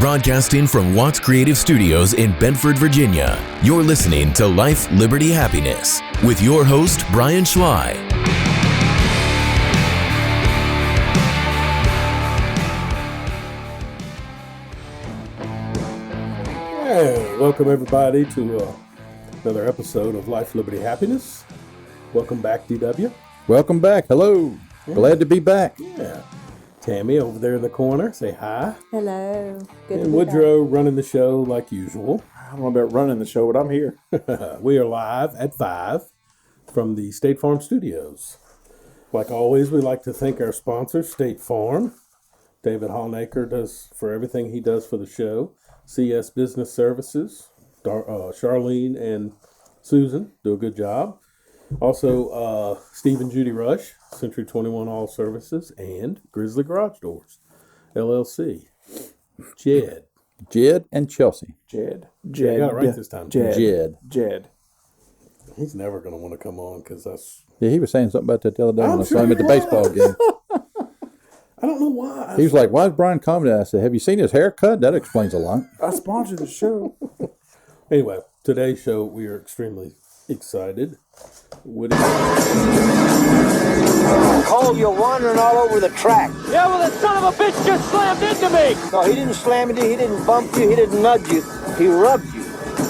Broadcasting from Watts Creative Studios in Bedford, Virginia, you're listening to Life, Liberty, Happiness with your host, Brian Schley. Hey, welcome everybody to another episode of Life, Liberty, Happiness. Welcome back, DW. Welcome back. Hello. Yeah. Glad to be back. Yeah. Tammy over there in the corner, say hi. Hello. Good And to be Woodrow running the show like usual. I don't know about running the show, but I'm here. We are live at 5 from the State Farm Studios. Like always, we like to thank our sponsor, State Farm. David Hollnaker does for everything he does for the show. CS Business Services, Charlene and Susan do a good job. Also, Steve and Judy Rush, Century 21 All Services, and Grizzly Garage Doors, LLC. Jed and Chelsea. Jed. I got it right this time. Jed. He's never going to want to come on because that's... Yeah, he was saying something about that the other day when I sure saw him at the he baseball was. game. I don't know why. He was like, "Why is Brian coming?" I said, "Have you seen his haircut? That explains a lot." I sponsored the show. Anyway, today's show, we are extremely excited. Woody. Cole, you're wandering all over the track. Yeah, well, the son of a bitch just slammed into me. No, he didn't slam into you, he didn't bump you, he didn't nudge you. He rubbed you.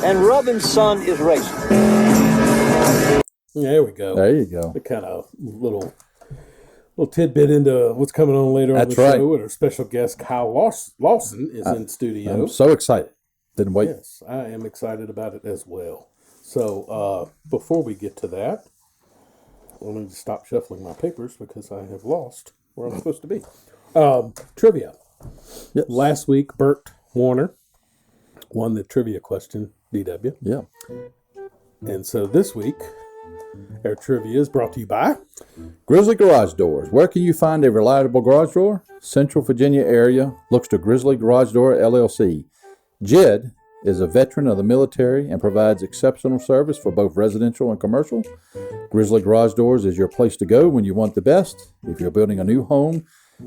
And rubbing, son, is racing. There we go. There you go. The kind of little tidbit into what's coming on later on the show. With our special guest, Cal Lawson, is in studio. I'm so excited. Didn't wait. Yes, I am excited about it as well. So before we get to that, let me just stop shuffling my papers because I have lost where I'm supposed to be. Trivia. Yes. Last week, Bert Warner won the trivia question, DW. Yeah. And so this week, our trivia is brought to you by Grizzly Garage Doors. Where can you find a reliable garage door? Central Virginia area looks to Grizzly Garage Door LLC. Jed is a veteran of the military and provides exceptional service for both residential and commercial. Grizzly Garage Doors is your place to go when you want the best. If you're building a new home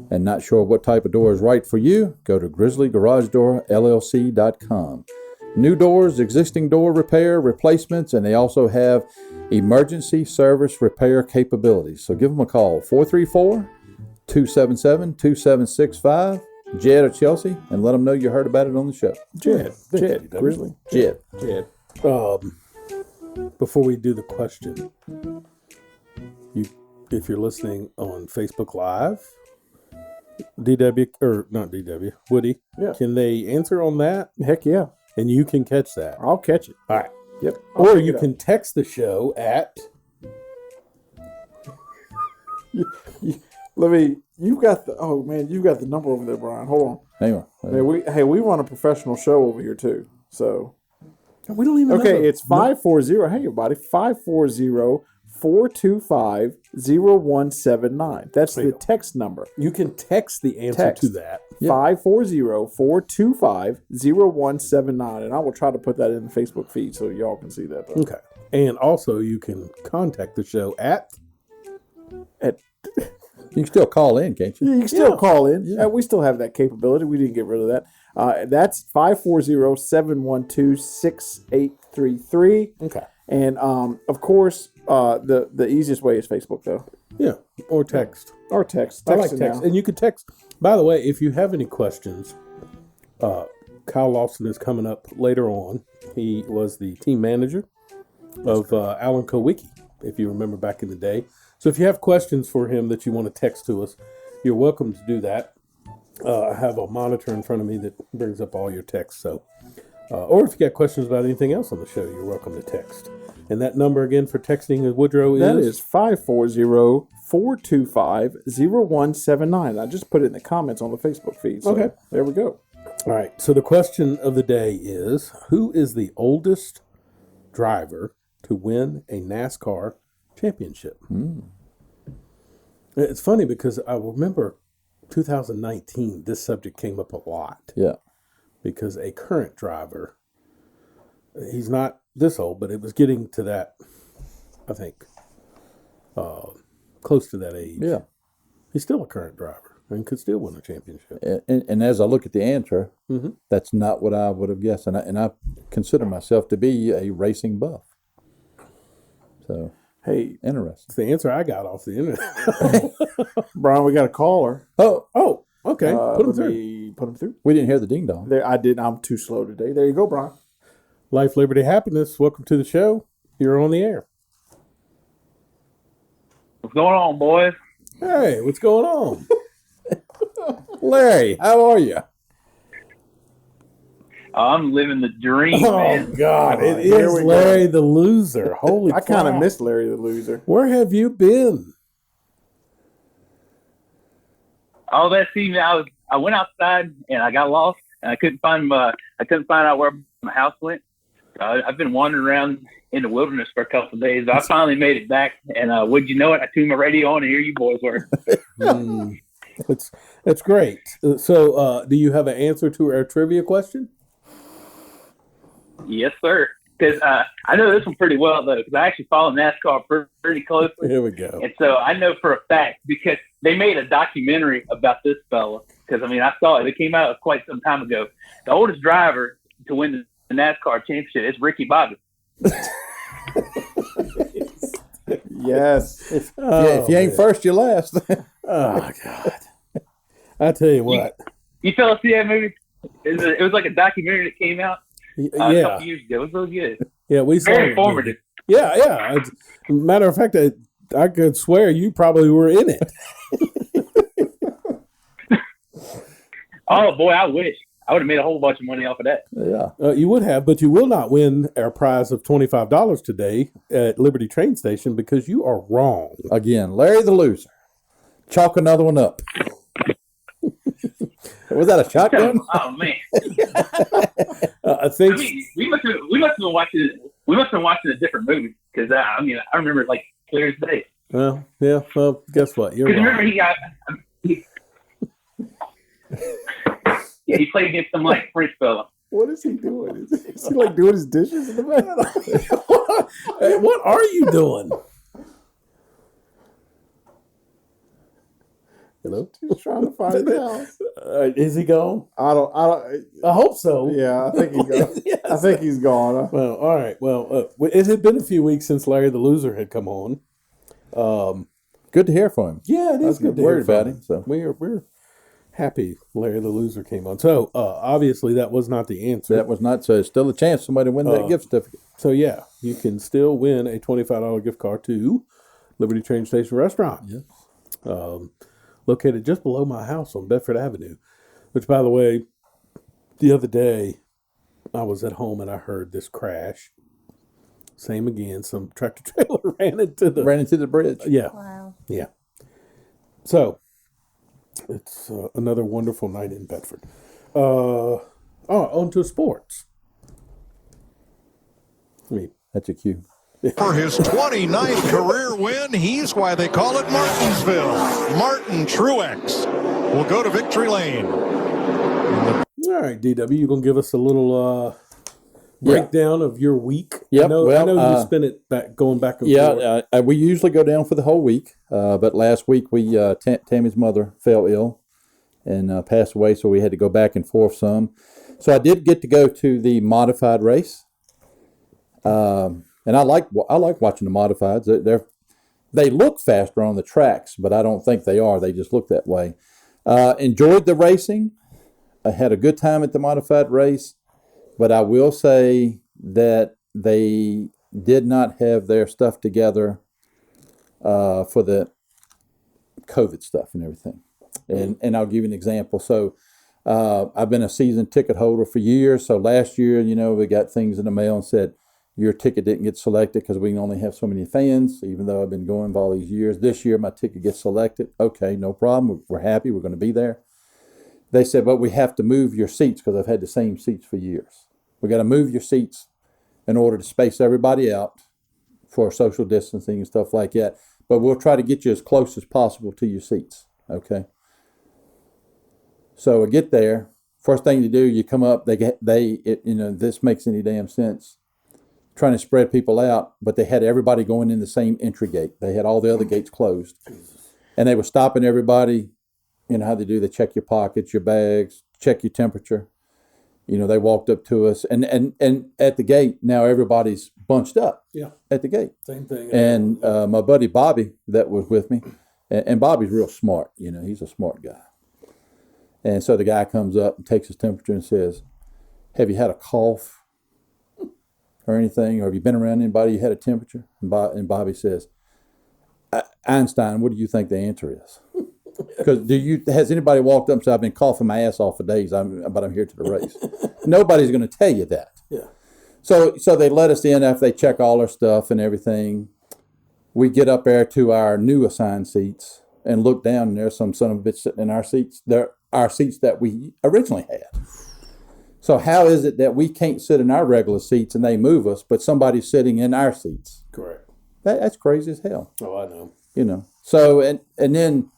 and not sure what type of door is right for you, go to grizzlygaragedoorllc.com. New doors, existing door repair, replacements, and they also have emergency service repair capabilities. So give them a call, 434-277-2765. Jed or Chelsea, and let them know you heard about it on the show. Jed. Grizzly. Jed. Before we do the question, if you're listening on Facebook Live, Woody, Yeah. can they answer on that? Heck yeah. And you can catch that. I'll catch it. All right. Yep. Or you can text the show at... You've got the number over there, Brian. Hold on. Hang on. We run a professional show over here too. So We don't even know. okay, it's 540. Hey everybody, 540-425-0179. That's the text number. You can text the answer to that. 540-425-0179, and I will try to put that in the Facebook feed so y'all can see that. Okay. And also you can contact the show at... You can still call in, can't you? You can still call in. Yeah. We still have that capability. We didn't get rid of that. That's 540-712-6833. Okay. And, of course, the easiest way is Facebook, though. Yeah. Or text. Or text. I like text. And you can text. By the way, if you have any questions, Cal Lawson is coming up later on. He was the team manager of Alan Kowicki, if you remember back in the day. So if you have questions for him that you want to text to us, you're welcome to do that. I have a monitor in front of me that brings up all your texts. So, or if you got questions about anything else on the show, you're welcome to text. And that number again for texting is Woodrow That is 540-425-0179. I just put it in the comments on the Facebook feed. So Okay. There we go. All right. So the question of the day is, who is the oldest driver to win a NASCAR championship? It's funny because I remember 2019, this subject came up a lot. Yeah. Because a current driver, he's not this old, but it was getting to that, I think, close to that age. Yeah. He's still a current driver. and could still win a championship. And as I look at the answer, that's not what I would have guessed. And I consider myself to be a racing buff. So, Hey, interesting. It's the answer I got off the internet. Brian, we got a caller. Oh, okay. Put him through. Put him through. We didn't hear the ding dong. There, I didn't. I'm too slow today. There you go, Brian. Life, Liberty, Happiness. Welcome to the show. You're on the air. What's going on, boys? Hey, what's going on? Larry, how are you? I'm living the dream, man. Oh, God. It Here is we go. Larry the Loser. Holy I kind of crap. miss Larry the Loser. Where have you been? All that season, I went outside and I got lost and I couldn't find out where my house went. I've been wandering around in the wilderness for a couple of days. I finally made it back, and would you know it? I tuned my radio on, and here you boys were. It's great. So, do you have an answer to our trivia question? Yes, sir. Because I know this one pretty well, though, because I actually follow NASCAR pretty closely. Here we go. And so I know for a fact because they made a documentary about this fella. Because, I mean, I saw it. It came out quite some time ago. The oldest driver to win the NASCAR championship is Ricky Bobby. Yes. If you ain't first, you're last. Oh, God. I tell you what. You fellas see that movie? It was like a documentary that came out a couple years ago. It was really good. Yeah, we saw Very it. informative. Yeah. Matter of fact, I could swear you probably were in it. Oh, boy, I wish. I would have made a whole bunch of money off of that. Yeah. You would have, but you will not win our prize of $25 today at Liberty Train Station because you are wrong. Again, Larry the Loser. Chalk another one up. Was that a shotgun? Oh, man. I think. I mean, we must have been watching a different movie because I remember it like clear as day. Well, yeah. Well, guess what? You're Because wrong. remember he played against some like French fella. What is he doing? Is he like doing his dishes in the back? Hey, what are you doing? Hello? He's trying to find it out. Is he gone? I don't. I hope so. Yeah, I think he's gone. Yes. I think he's gone. Well, all right. Well, it had been a few weeks since Larry the Loser had come on. Good to hear from him. Yeah, it is I was good to worried hear about from him. So We're happy Larry the Loser came on. So obviously that was not the answer. that was not so. Still a chance somebody to win that gift certificate. So yeah, you can still win a $25 gift card to Liberty Train Station Restaurant. Yes. Located just below my house on Bedford Avenue. Which, by the way, the other day I was at home and I heard this crash. Same again. Some tractor trailer ran into the bridge. Yeah. Wow. Yeah. So it's another wonderful night in Bedford. On to sports. That's a cue. For his 29th career win, he's why they call it Martinsville. Martin Truex will go to victory lane. All right, DW, you're going to give us a little breakdown of your week. Yep, I know you spent it going back and forth. Yeah, we usually go down for the whole week, but last week Tammy's mother fell ill and passed away, so we had to go back and forth some. So I did get to go to the modified race, and I like watching the modifieds. They look faster on the tracks, but I don't think they are. They just look that way. Enjoyed the racing. I had a good time at the modified race, but I will say that they did not have their stuff together for the COVID stuff and everything. And I'll give you an example. So I've been a season ticket holder for years. So last year, we got things in the mail and said, your ticket didn't get selected because we can only have so many fans, even though I've been going for all these years. This year, my ticket gets selected. Okay, no problem. We're happy. We're going to be there. They said, but we have to move your seats because I've had the same seats for years. We got to move your seats in order to space everybody out for social distancing and stuff like that. But we'll try to get you as close as possible to your seats. Okay. So I get there. First thing to do, you come up. This makes any damn sense. Trying to spread people out, but they had everybody going in the same entry gate. They had all the other gates closed, and they were stopping everybody, You know how they do? They check your pockets, your bags, check your temperature. You know, they walked up to us, and at the gate now everybody's bunched up. Yeah, at the gate. same thing. And my buddy Bobby that was with me, and Bobby's real smart. You know, he's a smart guy. And so the guy comes up and takes his temperature and says, "Have you had a cough or anything, or have you been around anybody who had a temperature?" And Bobby says, "Einstein, what do you think the answer is?" Because has anybody walked up and said, "I've been coughing my ass off for days, but I'm here to the race"? Nobody's going to tell you that. Yeah. So they let us in after they check all our stuff and everything. We get up there to our new assigned seats and look down, and there's some son of a bitch sitting in our seats. They're our seats that we originally had. So how is it that we can't sit in our regular seats and they move us, but somebody's sitting in our seats? Correct. That's crazy as hell. Oh, I know. You know. So and then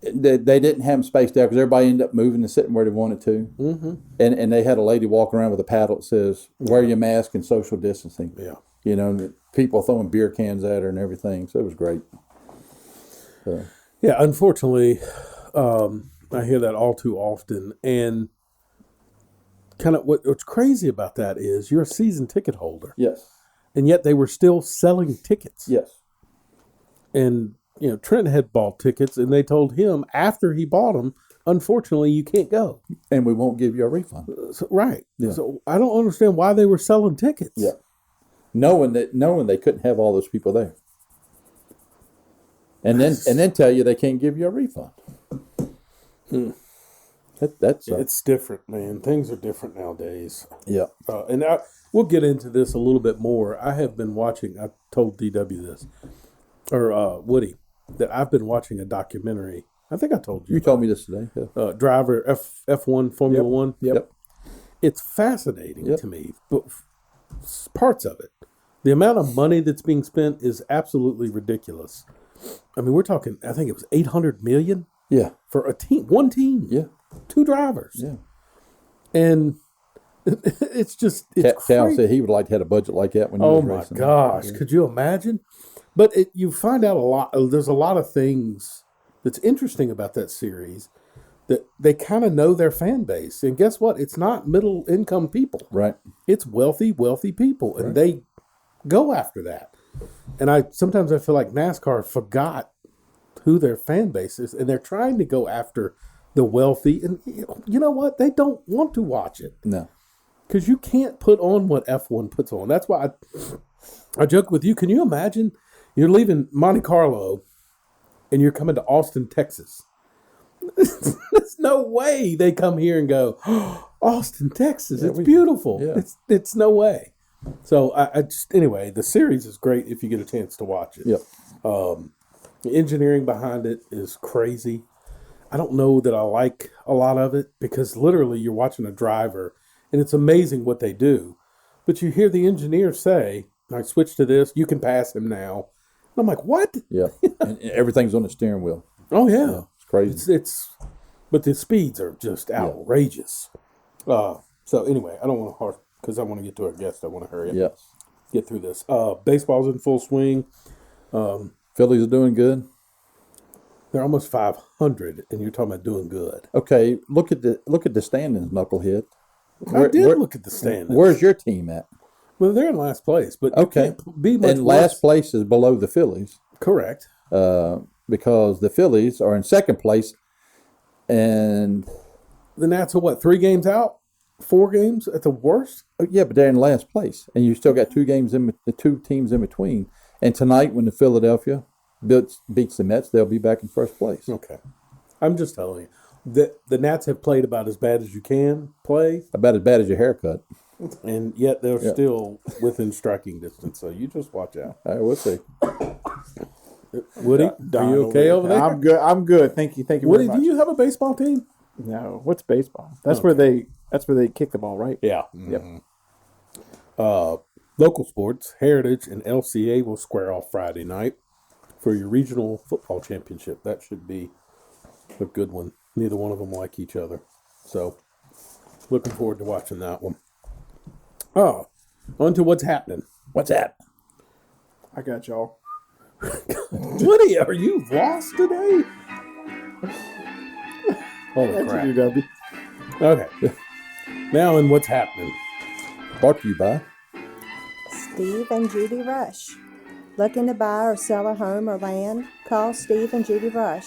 they didn't have them spaced out because everybody ended up moving and sitting where they wanted to. Mm-hmm. And they had a lady walking around with a paddle that says, "Wear your mask and social distancing." Yeah. You know, people throwing beer cans at her and everything. So it was great. So. Yeah, unfortunately, I hear that all too often. And kind of what's crazy about that is you're a season ticket holder. Yes. And yet they were still selling tickets. Yes. And, you know, Trent had bought tickets, and they told him after he bought them, unfortunately, you can't go. And we won't give you a refund. So, right. Yeah. So I don't understand why they were selling tickets. Yeah. Knowing they couldn't have all those people there. And then tell you they can't give you a refund. That's it's different, man. Things are different nowadays. Yeah. And we'll get into this a little bit more. I have been watching, I told DW this, or Woody, that I've been watching a documentary. I think I told you. You told me this today. Yeah. Driver, F1, Formula Yep. 1. Yep. It's fascinating to me, but parts of it. The amount of money that's being spent is absolutely ridiculous. I mean, we're talking, I think it was $800 million Yeah. for a team, one team. Yeah. 2 drivers. Yeah. And it's just, it's Cal crazy. said he would like to have a budget like that when he was racing. Oh, my gosh. Could you imagine? But you find out a lot. There's a lot of things that's interesting about that series that they kind of know their fan base. And guess what? It's not middle income people. Right. It's wealthy people. And they go after that. And sometimes I feel like NASCAR forgot who their fan base is. And they're trying to go after the wealthy. And you know what? They don't want to watch it. No. Because you can't put on what F1 puts on. That's why I joke with you. Can you imagine you're leaving Monte Carlo and you're coming to Austin, Texas? There's no way they come here and go, oh, Austin, Texas. It's beautiful. Yeah. It's no way. So I just, anyway, the series is great if you get a chance to watch it. Yep. The engineering behind it is crazy. I don't know that I like a lot of it because literally you're watching a driver and it's amazing what they do. But you hear the engineer say, I switch to this, you can pass him now. And I'm like, what? Yeah. And everything's on the steering wheel. Oh, yeah. It's crazy. But the speeds are just outrageous. So anyway, I don't want to harp because I want to get to our guest. I want to hurry up. Yes. Get through this. Baseball's in full swing. Phillies are doing good. They're almost 500, and you're talking about doing good. Okay, look at the standings, knucklehead. I did look at the standings. Where's your team at? Well, they're in last place, but Okay, you can't be much and worse. last place is below the Phillies. Correct. Because the Phillies are in second place, and The Nats are what, 3 games out? 4 games at the worst? yeah, but they're in last place, and you still got 2 games the 2 teams in between. And tonight, when the Philadelphia beats the Mets, they'll be back in first place. Okay. I'm just telling you. The Nats have played about as bad as you can play, About as bad as your haircut. and yet they're still within striking distance. So you just watch out. All right, we'll see. Woody, are you okay over there? I'm good. Thank you. Thank you Woody, very much. do you have a baseball team? No. What's baseball? That's where they kick the ball, right? Yeah. Yep. Local sports, Heritage and LCA will square off Friday night for your regional football championship. That should be a good one. Neither one of them like each other. So, looking forward to watching that one. On to what's happening. What's that? I got y'all. Woody, are you lost today? Holy Thank crap. you, DW. Okay. Now in what's happening. Brought to you by Steve and Judy Rush. Looking to buy or sell a home or land? Call Steve and Judy Rush.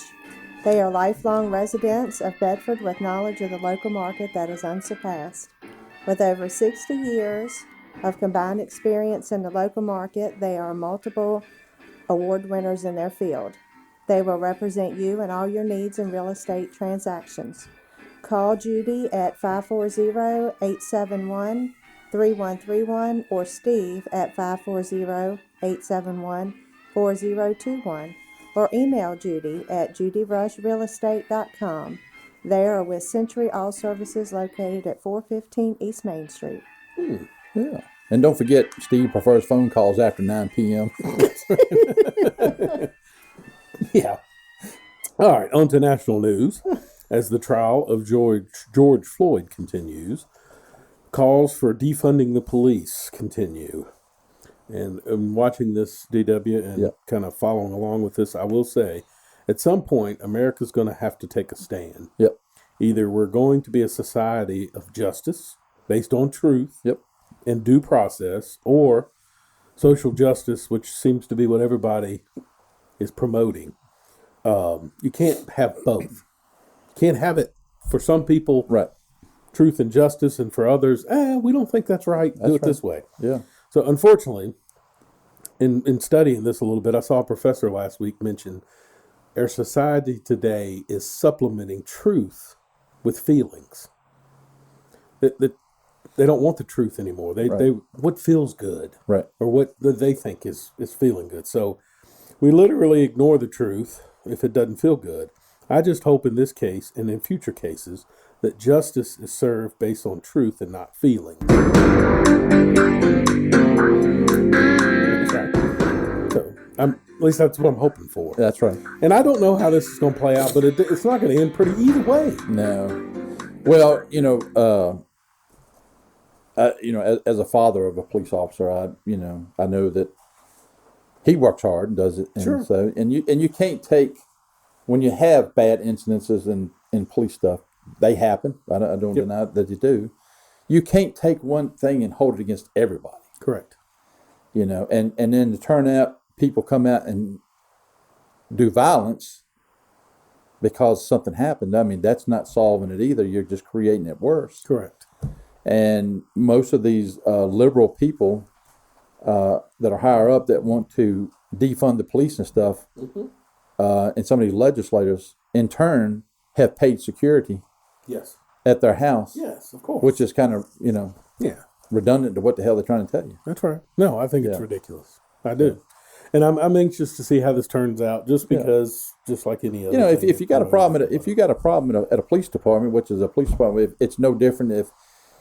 They are lifelong residents of Bedford with knowledge of the local market that is unsurpassed. With over 60 years of combined experience in the local market, they are multiple award winners in their field. They will represent you in all your needs in real estate transactions. Call Judy at 540-871-3131 or Steve at 540-871-4021 or email Judy at judyrushrealestate.com. They are with Century All Services located at 415 East Main Street. Yeah. And don't forget, Steve prefers phone calls after 9 p.m. Yeah. All right, on to national news. As the trial of George Floyd continues, calls for defunding the police continue. And watching this, DW, and kind of following along with this, I will say, at some point, America's going to have to take a stand. Yep. Either we're going to be a society of justice based on truth and due process, or social justice, which seems to be what everybody is promoting. You can't have both. You can't have it for some people, truth and justice, and for others, we don't think that's right. Do it this way. Yeah. So unfortunately, in studying this a little bit, I saw a professor last week mention our society today is supplementing truth with feelings. That they don't want the truth anymore. They what feels good, or what they think is feeling good. So we literally ignore the truth if it doesn't feel good. I just hope in this case and in future cases that justice is served based on truth and not feeling. So at least that's what I'm hoping for. That's right. And I don't know how this is going to play out, but it's not going to end pretty either way. No. Well, as a father of a police officer, I know that he works hard and does it. And Sure. So, and you can't take, when you have bad incidences in police stuff, they happen. I don't deny that you do. You can't take one thing and hold it against everybody. Correct. And then to turn out, people come out and do violence because something happened. I mean, that's not solving it either. You're just creating it worse. Correct. And most of these liberal people that are higher up that want to defund the police and stuff, and some of these legislators, in turn, have paid security at their house. Yes, of course. Which is kind of, redundant to what the hell they're trying to tell you. That's right. No, I think it's ridiculous. I do. And I'm anxious to see how this turns out, just because, just like any other. If you got a problem at a police department, which is a police department, it's no different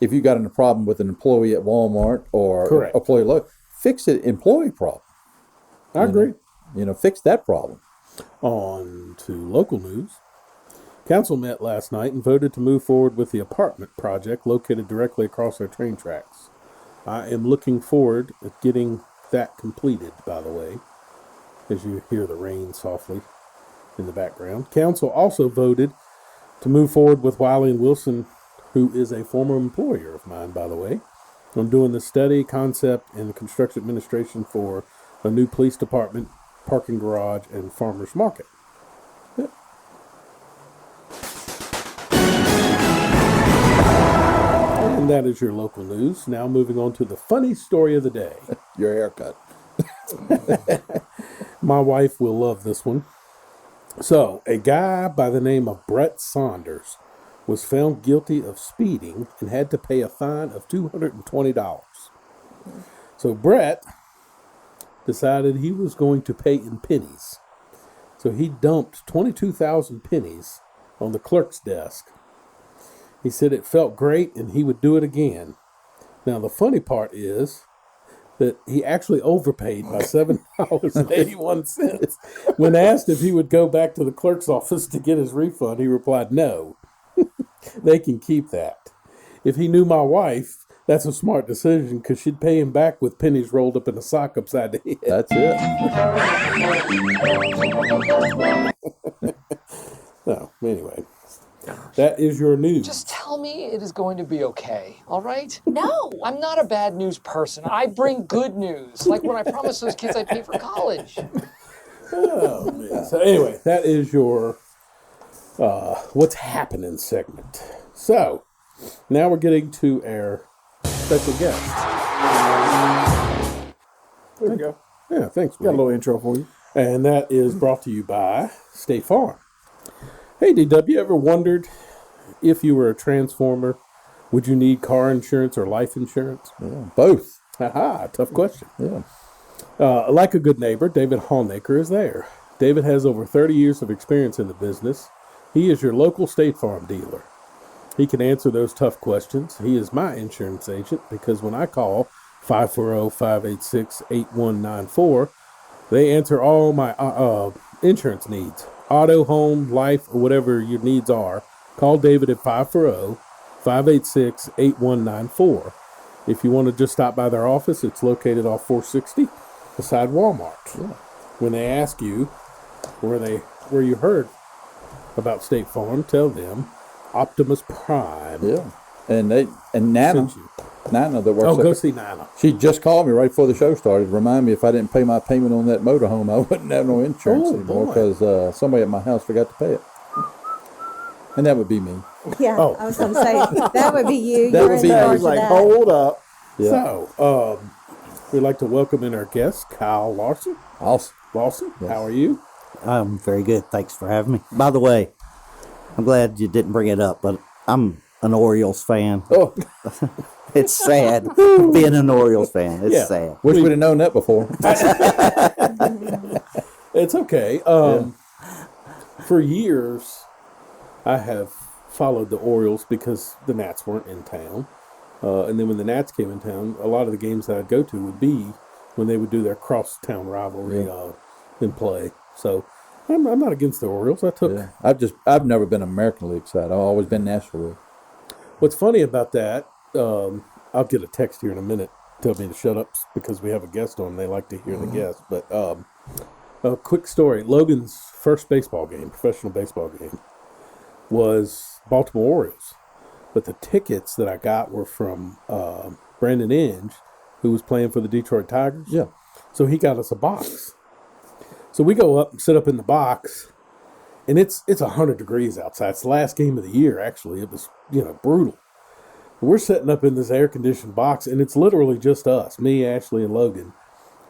if you got a problem with an employee at Walmart or an employee fix the employee problem. I agree. Fix that problem. On to local news. Council met last night and voted to move forward with the apartment project located directly across our train tracks. I am looking forward to getting that completed, by the way, as you hear the rain softly in the background. Council also voted to move forward with Wiley and Wilson, who is a former employer of mine, by the way, on doing the study, concept, and construction administration for a new police department, parking garage, and farmer's market. And that is your local news. Now moving on to the funny story of the day. Your haircut. My wife will love this one. So, a guy by the name of Brett Saunders was found guilty of speeding and had to pay a fine of $220. So Brett decided he was going to pay in pennies. So he dumped 22,000 pennies on the clerk's desk. He said it felt great and he would do it again. Now the funny part is that he actually overpaid by $7.81. When asked if he would go back to the clerk's office to get his refund, he replied, no, they can keep that. If he knew my wife, that's a smart decision because she'd pay him back with pennies rolled up in a sock upside the head. That's it. So, anyway. That is your news. Just tell me it is going to be okay, all right? No. I'm not a bad news person. I bring good news, like when I promised those kids I'd pay for college. Oh, man. So anyway, that is your what's happening segment. So now we're getting to our special guest. There you go. Yeah, thanks. Got a little intro for you. And that is brought to you by State Farm. Hey, DW, ever wondered if you were a transformer, would you need car insurance or life insurance? Yeah, both. Haha, tough question. Yeah. Like a good neighbor, David Hallnaker is there. David has over 30 years of experience in the business. He is your local State Farm dealer. He can answer those tough questions. He is my insurance agent because when I call 540-586-8194, they answer all my insurance needs. Auto, home, life, or whatever your needs are. Call David at 540-586-8194. If you want to just stop by their office, it's located off 460 beside Walmart. Yeah. When they ask you where you heard about State Farm, tell them Optimus Prime. Yeah. And Nana that works go see Nana. She just called me right before the show started to remind me if I didn't pay my payment on that motorhome, I wouldn't have no insurance anymore because somebody at my house forgot to pay it. And that would be me. Yeah, I was going to say, that would be you. That would be I was like, hold up. Yeah. So, we'd like to welcome in our guest, Cal Lawson. Lawson, yes. How are you? I'm very good. Thanks for having me. By the way, I'm glad you didn't bring it up, but I'm an Orioles fan. Oh. It's sad being an Orioles fan. It's sad. Wish we'd have known that before. It's okay. For years, I have followed the Orioles because the Nats weren't in town. And then when the Nats came in town, a lot of the games that I'd go to would be when they would do their cross-town rivalry in play. So I'm not against the Orioles. I've never been American League side. I've always been National League. What's funny about that, I'll get a text here in a minute, tell me to shut up because we have a guest on. They like to hear the guest. But a quick story. Logan's first professional baseball game, was Baltimore Orioles. But the tickets that I got were from Brandon Inge, who was playing for the Detroit Tigers. Yeah. So he got us a box. So we go up and sit up in the box, and it's 100 degrees outside. It's the last game of the year, actually. It was, brutal. We're sitting up in this air-conditioned box, and it's literally just us, me, Ashley, and Logan.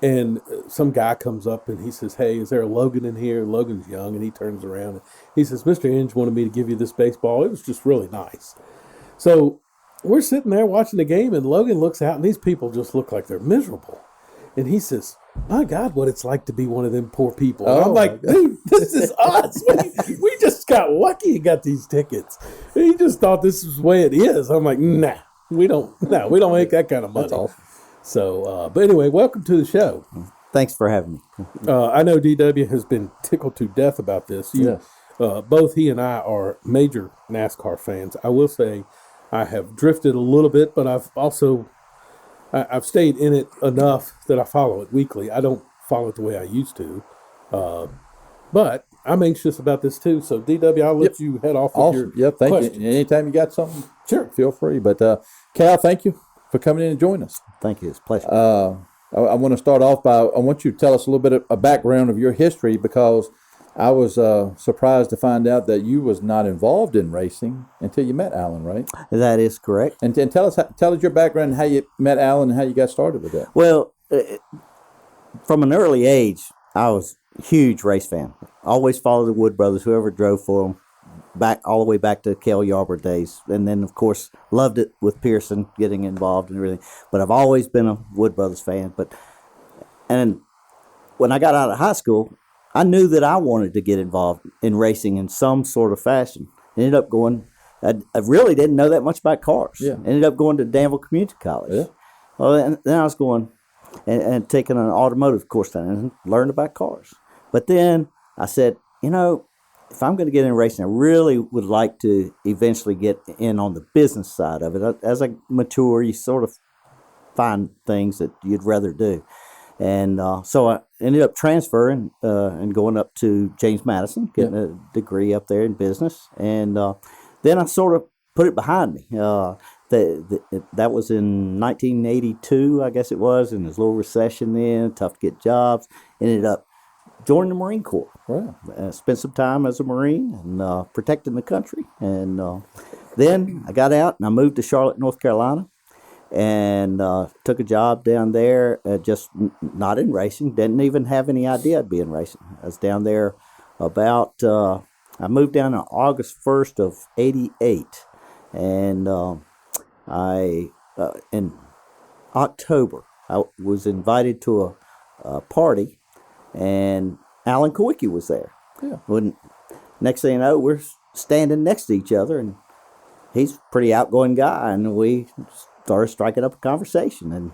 And some guy comes up, and he says, hey, is there a Logan in here? Logan's young, and he turns around, and he says, Mr. Inge wanted me to give you this baseball. It was just really nice. So we're sitting there watching the game, and Logan looks out, and these people just look like they're miserable. And he says, my God, what it's like to be one of them poor people. And I'm like, dude, this is us. We just got lucky and got these tickets. And he just thought this is the way it is. I'm like, nah, we don't make that kind of money. That's awesome. So, but anyway, welcome to the show. Thanks for having me. I know DW has been tickled to death about this. Yes. Both he and I are major NASCAR fans. I will say I have drifted a little bit, but I've stayed in it enough that I follow it weekly. I don't follow it the way I used to. But I'm anxious about this too. So, DW, I'll let you head off with your thank questions. you. Anytime you got something, sure, feel free. But, Cal, thank you for coming in and joining us. Thank you. It's a pleasure. I want to start off I want you to tell us a little bit of a background of your history because I was surprised to find out that you was not involved in racing until you met Alan, right? That is correct. And tell us your background, how you met Alan, and how you got started with that. Well, from an early age, I was a huge race fan. Always followed the Wood Brothers, whoever drove for them, all the way back to Cal Yarborough days. And then, of course, loved it with Pearson getting involved and everything. But I've always been a Wood Brothers fan. And when I got out of high school, I knew that I wanted to get involved in racing in some sort of fashion. Ended up going, I really didn't know that much about cars. Yeah. Ended up going to Danville Community College. Yeah. Well, and then I was going and taking an automotive course down and learned about cars. But then I said, if I'm going to get in racing, I really would like to eventually get in on the business side of it. As I mature, you sort of find things that you'd rather do. And so I ended up transferring and going up to James Madison, getting a degree up there in business. And then I sort of put it behind me. That was in 1982, I guess it was, and there's a little recession then, tough to get jobs. Ended up joining the Marine Corps. Wow. Spent some time as a Marine and protecting the country. And then I got out and I moved to Charlotte, North Carolina, and took a job down there, just not in racing. Didn't even have any idea I'd be in racing. I was down there about, I moved down on August 1st of 88. And in October, I was invited to a party, and Alan Kowicki was there. Yeah. Next thing you know, we're standing next to each other, and he's a pretty outgoing guy, and we started striking up a conversation, and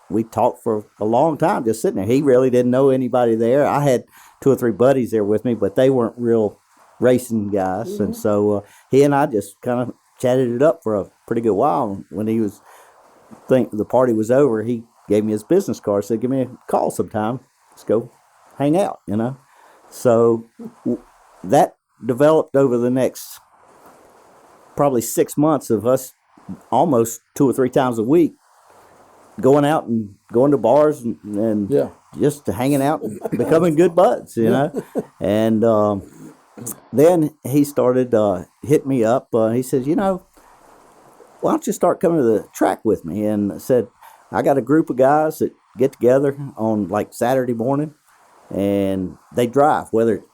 we talked for a long time just sitting there. He really didn't know anybody there. I had 2 or 3 buddies there with me, but they weren't real racing guys. Mm-hmm. And so he and I just kind of chatted it up for a pretty good while. When the party was over, he gave me his business card, said, give me a call sometime. Let's go hang out, you know. So that developed over the next probably 6 months of us almost 2 or 3 times a week going out and going to bars and just hanging out and becoming good buds, you know. And then he started hitting me up. He says, you know, why don't you start coming to the track with me? And I said, I got a group of guys that get together on like Saturday morning, and they drive, whether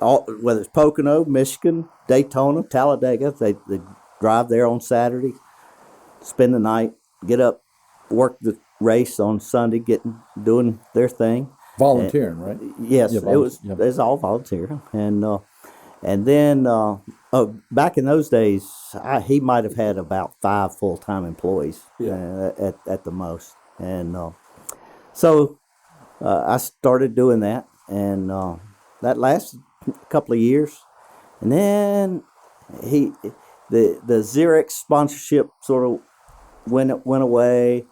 it's Pocono, Michigan, Daytona, Talladega. They drive there on Saturday, spend the night, get up, work the race on Sunday, doing their thing. Volunteering, right? Yes, it was all volunteer. And then back in those days, he might have had about 5 full-time employees at the most. And so I started doing that, and that lasted a couple of years. And then the Xerox sponsorship sort of went away,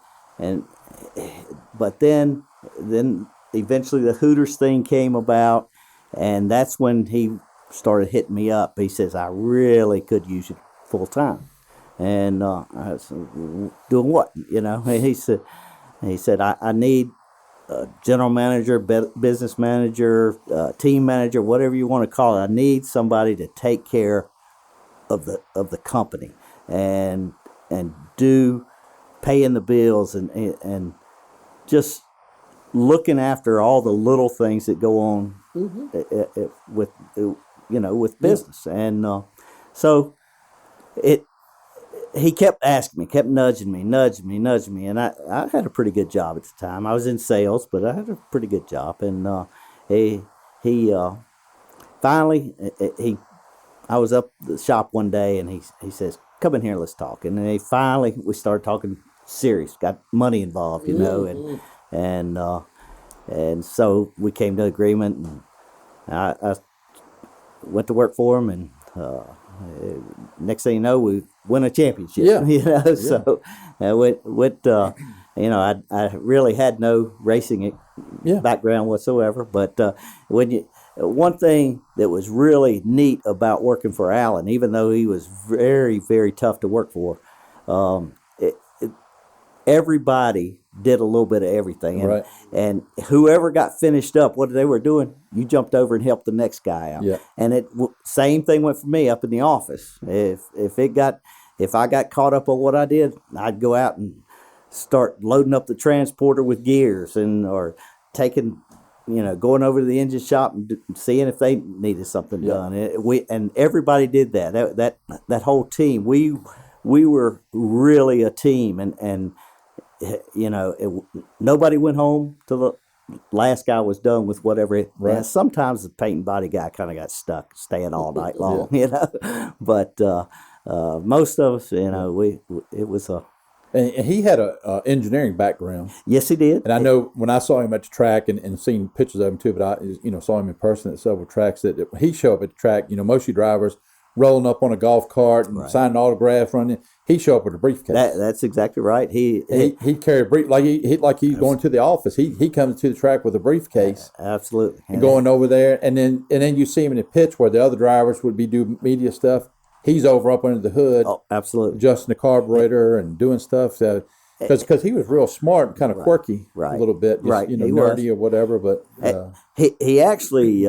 but then eventually the Hooters thing came about, and that's when he started hitting me up. He says, I really could use you full time. And I said, doing what? You know, he said, I need a general manager, business manager, team manager, whatever you want to call it. I need somebody to take care of the company and do paying the bills and just looking after all the little things that go on with business. And so he kept asking me, kept nudging me, and I had a pretty good job at the time. I was in sales, but I had a pretty good job. And he finally I was up at the shop one day, and he says, come in here, let's talk. And then we started talking serious, got money involved, you know, and so we came to an agreement, and I went to work for him, and next thing you know, we won a championship. Yeah. You know, yeah. So I really had no racing background whatsoever, but one thing that was really neat about working for Alan, even though he was very, very tough to work for, everybody did a little bit of everything. And, right. And whoever got finished up, what they were doing, you jumped over and helped the next guy out. Yeah. And same thing went for me up in the office. If I got caught up on what I did, I'd go out and start loading up the transporter with gears or taking, going over to the engine shop and seeing if they needed something done. And everybody did that. That whole team. We were really a team, and nobody went home till the last guy was done with whatever. Right. Sometimes the paint and body guy kind of got stuck staying all night long, But most of us, it was a. And he had a engineering background. Yes, he did. And I know when I saw him at the track and seen pictures of him too, but I saw him in person at several tracks that he showed up at the track. Most of you drivers rolling up on a golf cart and signing autographs, running. He showed up with a briefcase. That's exactly right. He carried a brief like he's going to the office. He comes to the track with a briefcase. Absolutely. And going over there, and then you see him in the pitch where the other drivers would be doing media stuff. he's over up under the hood, Oh, absolutely. adjusting the carburetor and doing stuff. Because he was real smart and kind of quirky a little bit, just, nerdy or whatever. But he actually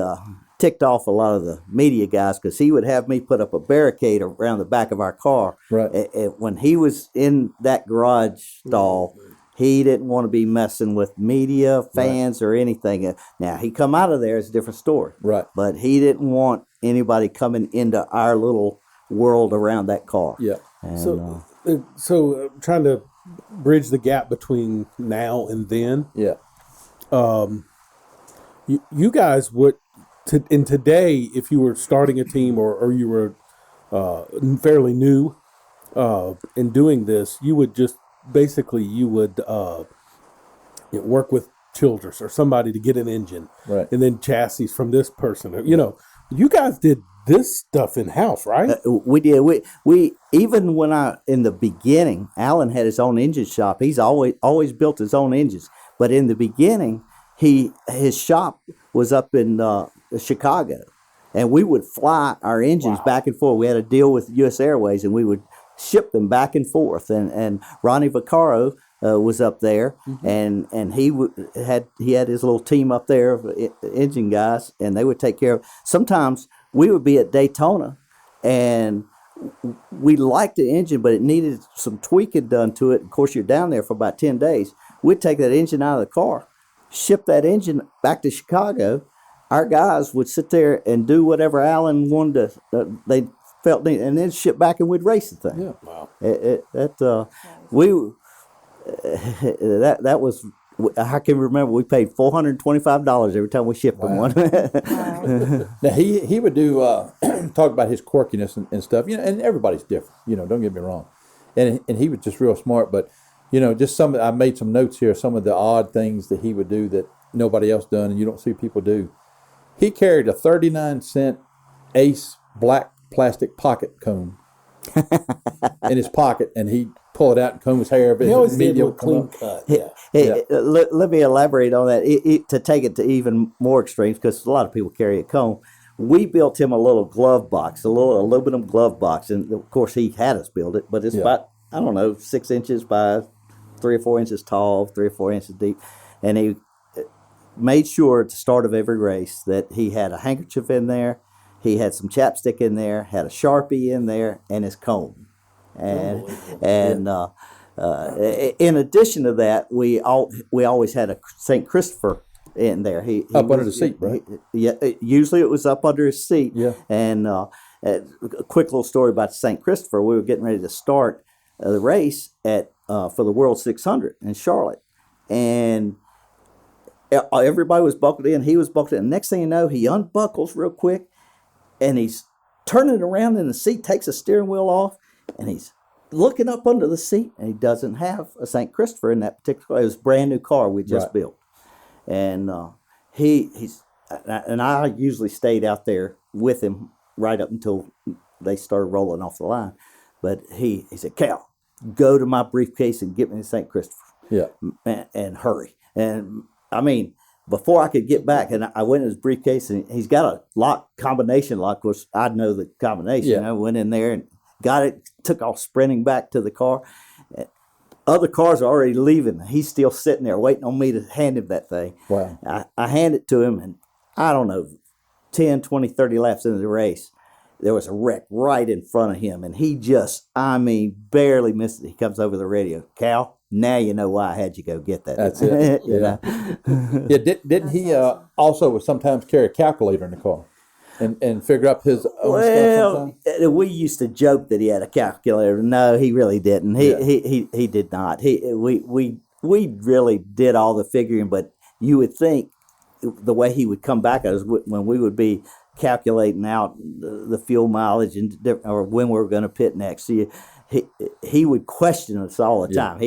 ticked off a lot of the media guys because he would have me put up a barricade around the back of our car. Right. When he was in that garage stall, he didn't want to be messing with media, fans, or anything. Now, he come out of there, it's a different story. Right. But he didn't want anybody coming into our little world around that car. Yeah. And, So trying to bridge the gap between now and then. Yeah. You guys would, in today, if you were starting a team or you were fairly new in doing this, you would just basically work with Childress or somebody to get an engine, right, and then chassis from this person. You guys did this stuff in house, right? We did. We even when in the beginning, Alan had his own engine shop. He's always built his own engines, but in the beginning, his shop was up in Chicago, and we would fly our engines back and forth. We had a deal with U.S. Airways, and we would ship them back and forth. And Ronnie Vaccaro was up there, and he had his little team up there of engine guys, and they would take care of. Sometimes we would be at Daytona, and we liked the engine, but it needed some tweaking done to it. Of course, you're down there for about 10 days. We'd take that engine out of the car, ship that engine back to Chicago. Our guys would sit there and do whatever Alan wanted to, they felt needed, and then ship back and we'd race the thing. Yeah, wow. That was, I can remember we paid $425 every time we shipped them one. Now he would do talk about his quirkiness and stuff, and everybody's different, don't get me wrong, and he was just real smart, but just I made some notes here, some of the odd things that he would do that nobody else done and you don't see people do. He carried a 39-cent Ace black plastic pocket comb in his pocket, and he'd pull it out and comb his hair. He always did a clean cut. Let me elaborate on that to take it to even more extremes, because a lot of people carry a comb. We built him a little glove box, a little aluminum glove box, and of course he had us build it, but it's about, 6 inches by 3 or 4 inches tall, 3 or 4 inches deep, and he made sure at the start of every race that he had a handkerchief in there, he had some chapstick in there, had a Sharpie in there, and his comb. And in addition to that, we always had a St. Christopher in there. He up under the seat, right? Usually it was up under his seat. Yeah. And a quick little story about St. Christopher. We were getting ready to start the race for the World 600 in Charlotte, and everybody was buckled in. He was buckled in. And next thing you know, he unbuckles real quick, and he's turning around in the seat, takes the steering wheel off, and he's looking up under the seat, and he doesn't have a St. Christopher in that particular. It was a brand new car we just built, and I usually stayed out there with him right up until they started rolling off the line. But he said, "Cal, go to my briefcase and get me the St. Christopher." Yeah, and hurry. And I mean, before I could get back, and I went in his briefcase, and he's got a combination lock. Of course, I know the combination. Yeah. I went in there and got it, took off sprinting back to the car. Other cars are already leaving. He's still sitting there waiting on me to hand him that thing. Wow. I hand it to him, and I don't know, 10, 20, 30 laps into the race, there was a wreck right in front of him, and he just, barely missed it. He comes over the radio, "Cal, now you know why I had you go get that." That's it. Didn't he also sometimes carry a calculator in the car and figure up his own stuff sometimes? We used to joke that he had a calculator. No, he really didn't. He did not. We really did all the figuring, but you would think the way he would come back at us when we would be calculating out the fuel mileage or when we were going to pit next. He would question us all the time.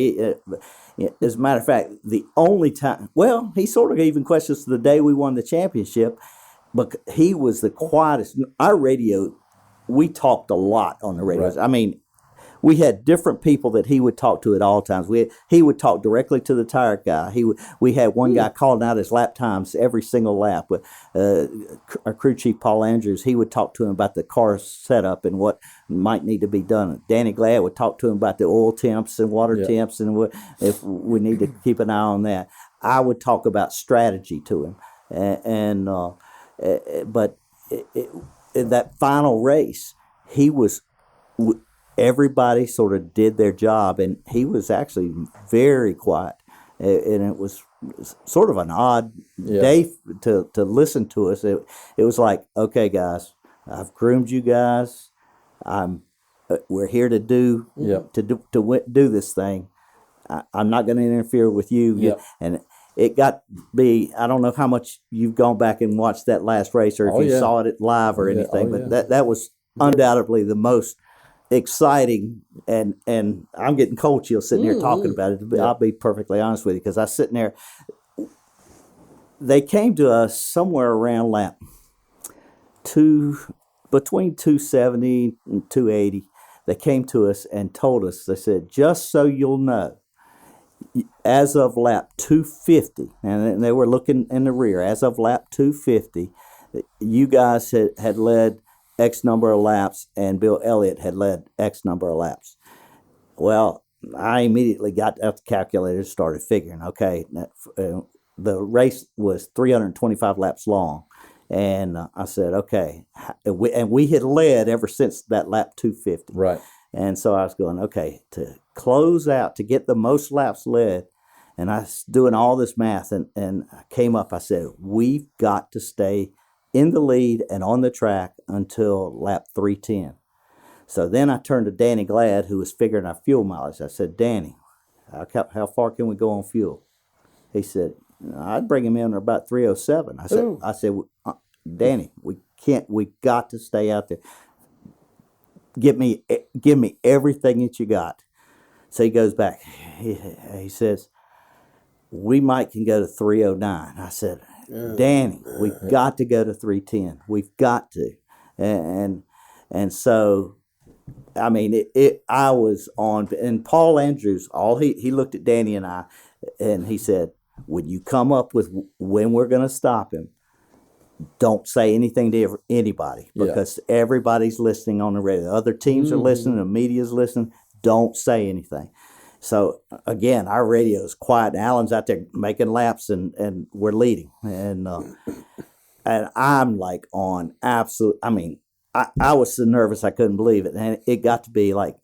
As a matter of fact, the only time, he sort of even questioned us the day we won the championship, but he was the quietest. Our radio, we talked a lot on the radio. Right. I mean, we had different people that he would talk to at all times. He would talk directly to the tire guy. We had one guy calling out his lap times every single lap. Our crew chief Paul Andrews, he would talk to him about the car setup and what might need to be done. Danny Glad would talk to him about the oil temps and water temps and if we need to keep an eye on that. I would talk about strategy to him, but in that final race, everybody sort of did their job, and he was actually very quiet, and it was sort of an odd day to listen to us. It was like, okay, guys, I've groomed you guys. We're here to do this thing. I'm not going to interfere with you. And it got to be, I don't know how much you've gone back and watched that last race or if you saw it live or anything, but that was undoubtedly the most exciting, and I'm getting cold chills sitting here talking about it. I'll be perfectly honest with you, because I was sitting there. They came to us somewhere around lap between 270 and 280. They came to us and told us, they said, just so you'll know, as of lap 250, and they were looking in the rear, as of lap 250, you guys had led X number of laps, and Bill Elliott had led X number of laps. Well, I immediately got out the calculator and started figuring, okay, the race was 325 laps long. And I said, okay, and we had led ever since that lap 250. Right. And so I was going, okay, to close out, to get the most laps led, and I was doing all this math, and I came up, I said, we've got to stay in the lead and on the track until lap 310. So then I turned to Danny Glad, who was figuring our fuel mileage. I said, Danny, how far can we go on fuel? He said, I'd bring him in at about 307. I said, Danny, we got to stay out there. Give me everything that you got. So he goes back. He says, we can go to 309. I said, Danny, we've got to go to 310. We've got to. And so, I mean, I was on, and Paul Andrews, he looked at Danny and I, and he said, when you come up with when we're going to stop him, don't say anything to anybody, because everybody's listening on the radio. Other teams are listening, the media's listening. Don't say anything. So, again, our radio is quiet. Alan's out there making laps, and we're leading. And I'm like on absolute, I mean, I was so nervous I couldn't believe it. And it got to be like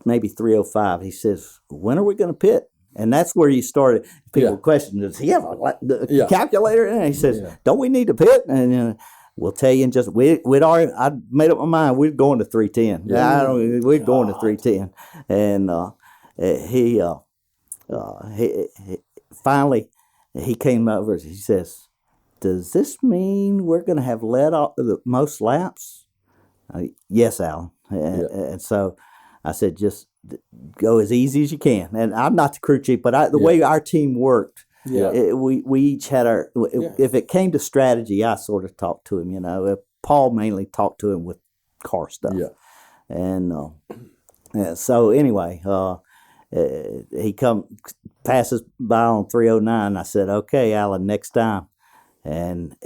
maybe 3:05. He says, when are we going to pit? And that's where you started. People questioned, does he have a calculator? And he says, don't we need to pit? And we'll tell you in just, I made up my mind, we're going to 310. We're going to 310. And he finally, he came over, he says, does this mean we're going to have led off the most laps? Yes, Alan. And so I said, just go as easy as you can. And I'm not the crew chief, but the way our team worked, we each had our, if it came to strategy, I sort of talked to him, Paul mainly talked to him with car stuff. And so anyway, he passes by on 309. I said, okay, Alan, next time. And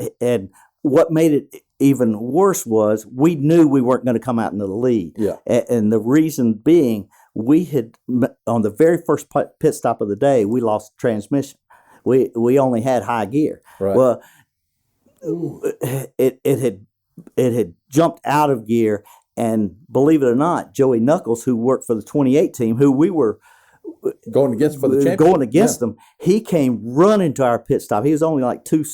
what made it even worse was we knew we weren't going to come out into the lead. And the reason being, we had, on the very first pit stop of the day, we lost transmission. We only had high gear. Right. Well, it had jumped out of gear, and believe it or not, Joey Knuckles, who worked for the 28 team, who we were going against for the championship, going against them, he came running to our pit stop. He was only like two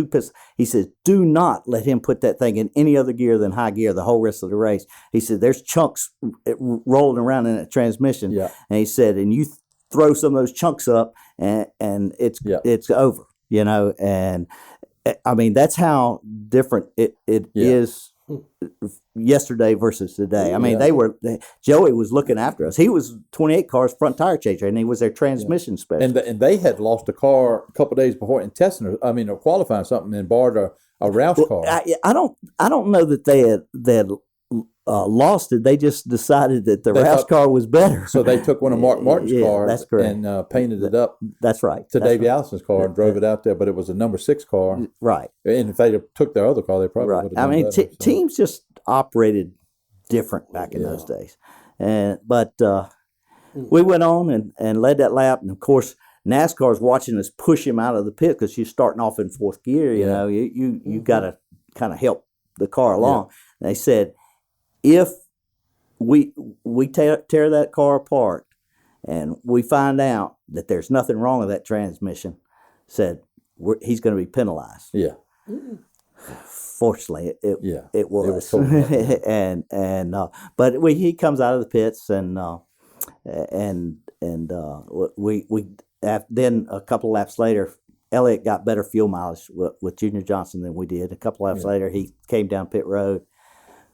pits. He says, do not let him put that thing in any other gear than high gear the whole rest of the race. He said, there's chunks rolling around in that transmission. And he said, and you throw some of those chunks up and it's over, and I mean, that's how different it is yesterday versus today. I mean, Joey was looking after us. He was 28 cars front tire changer, and he was their transmission specialist. And they had lost a car a couple of days before in testing, or qualifying something, and borrowed a Roush car. I don't know that they had lost it. They just decided that the They Rouse thought- car was better. So they took one of Mark Martin's cars that's correct. and painted it up That's right. to That's Davey right. Allison's car and drove it out there, but it was a number 6 car. Right. And if they took their other car, they probably Right. would have I done mean, better. So- teams just operated different back in those days. But we went on and led that lap. And, of course, NASCAR's watching us push him out of the pit because you're starting off in 4th gear. You know, you got to kind of help the car along. And they said, if we tear that car apart and we find out that there's nothing wrong with that transmission, said he's going to be penalized. Yeah. Fortunately, it was. It was totally but he comes out of the pits and then a couple laps later, Elliott got better fuel mileage with Junior Johnson than we did. A couple laps later, he came down pit road,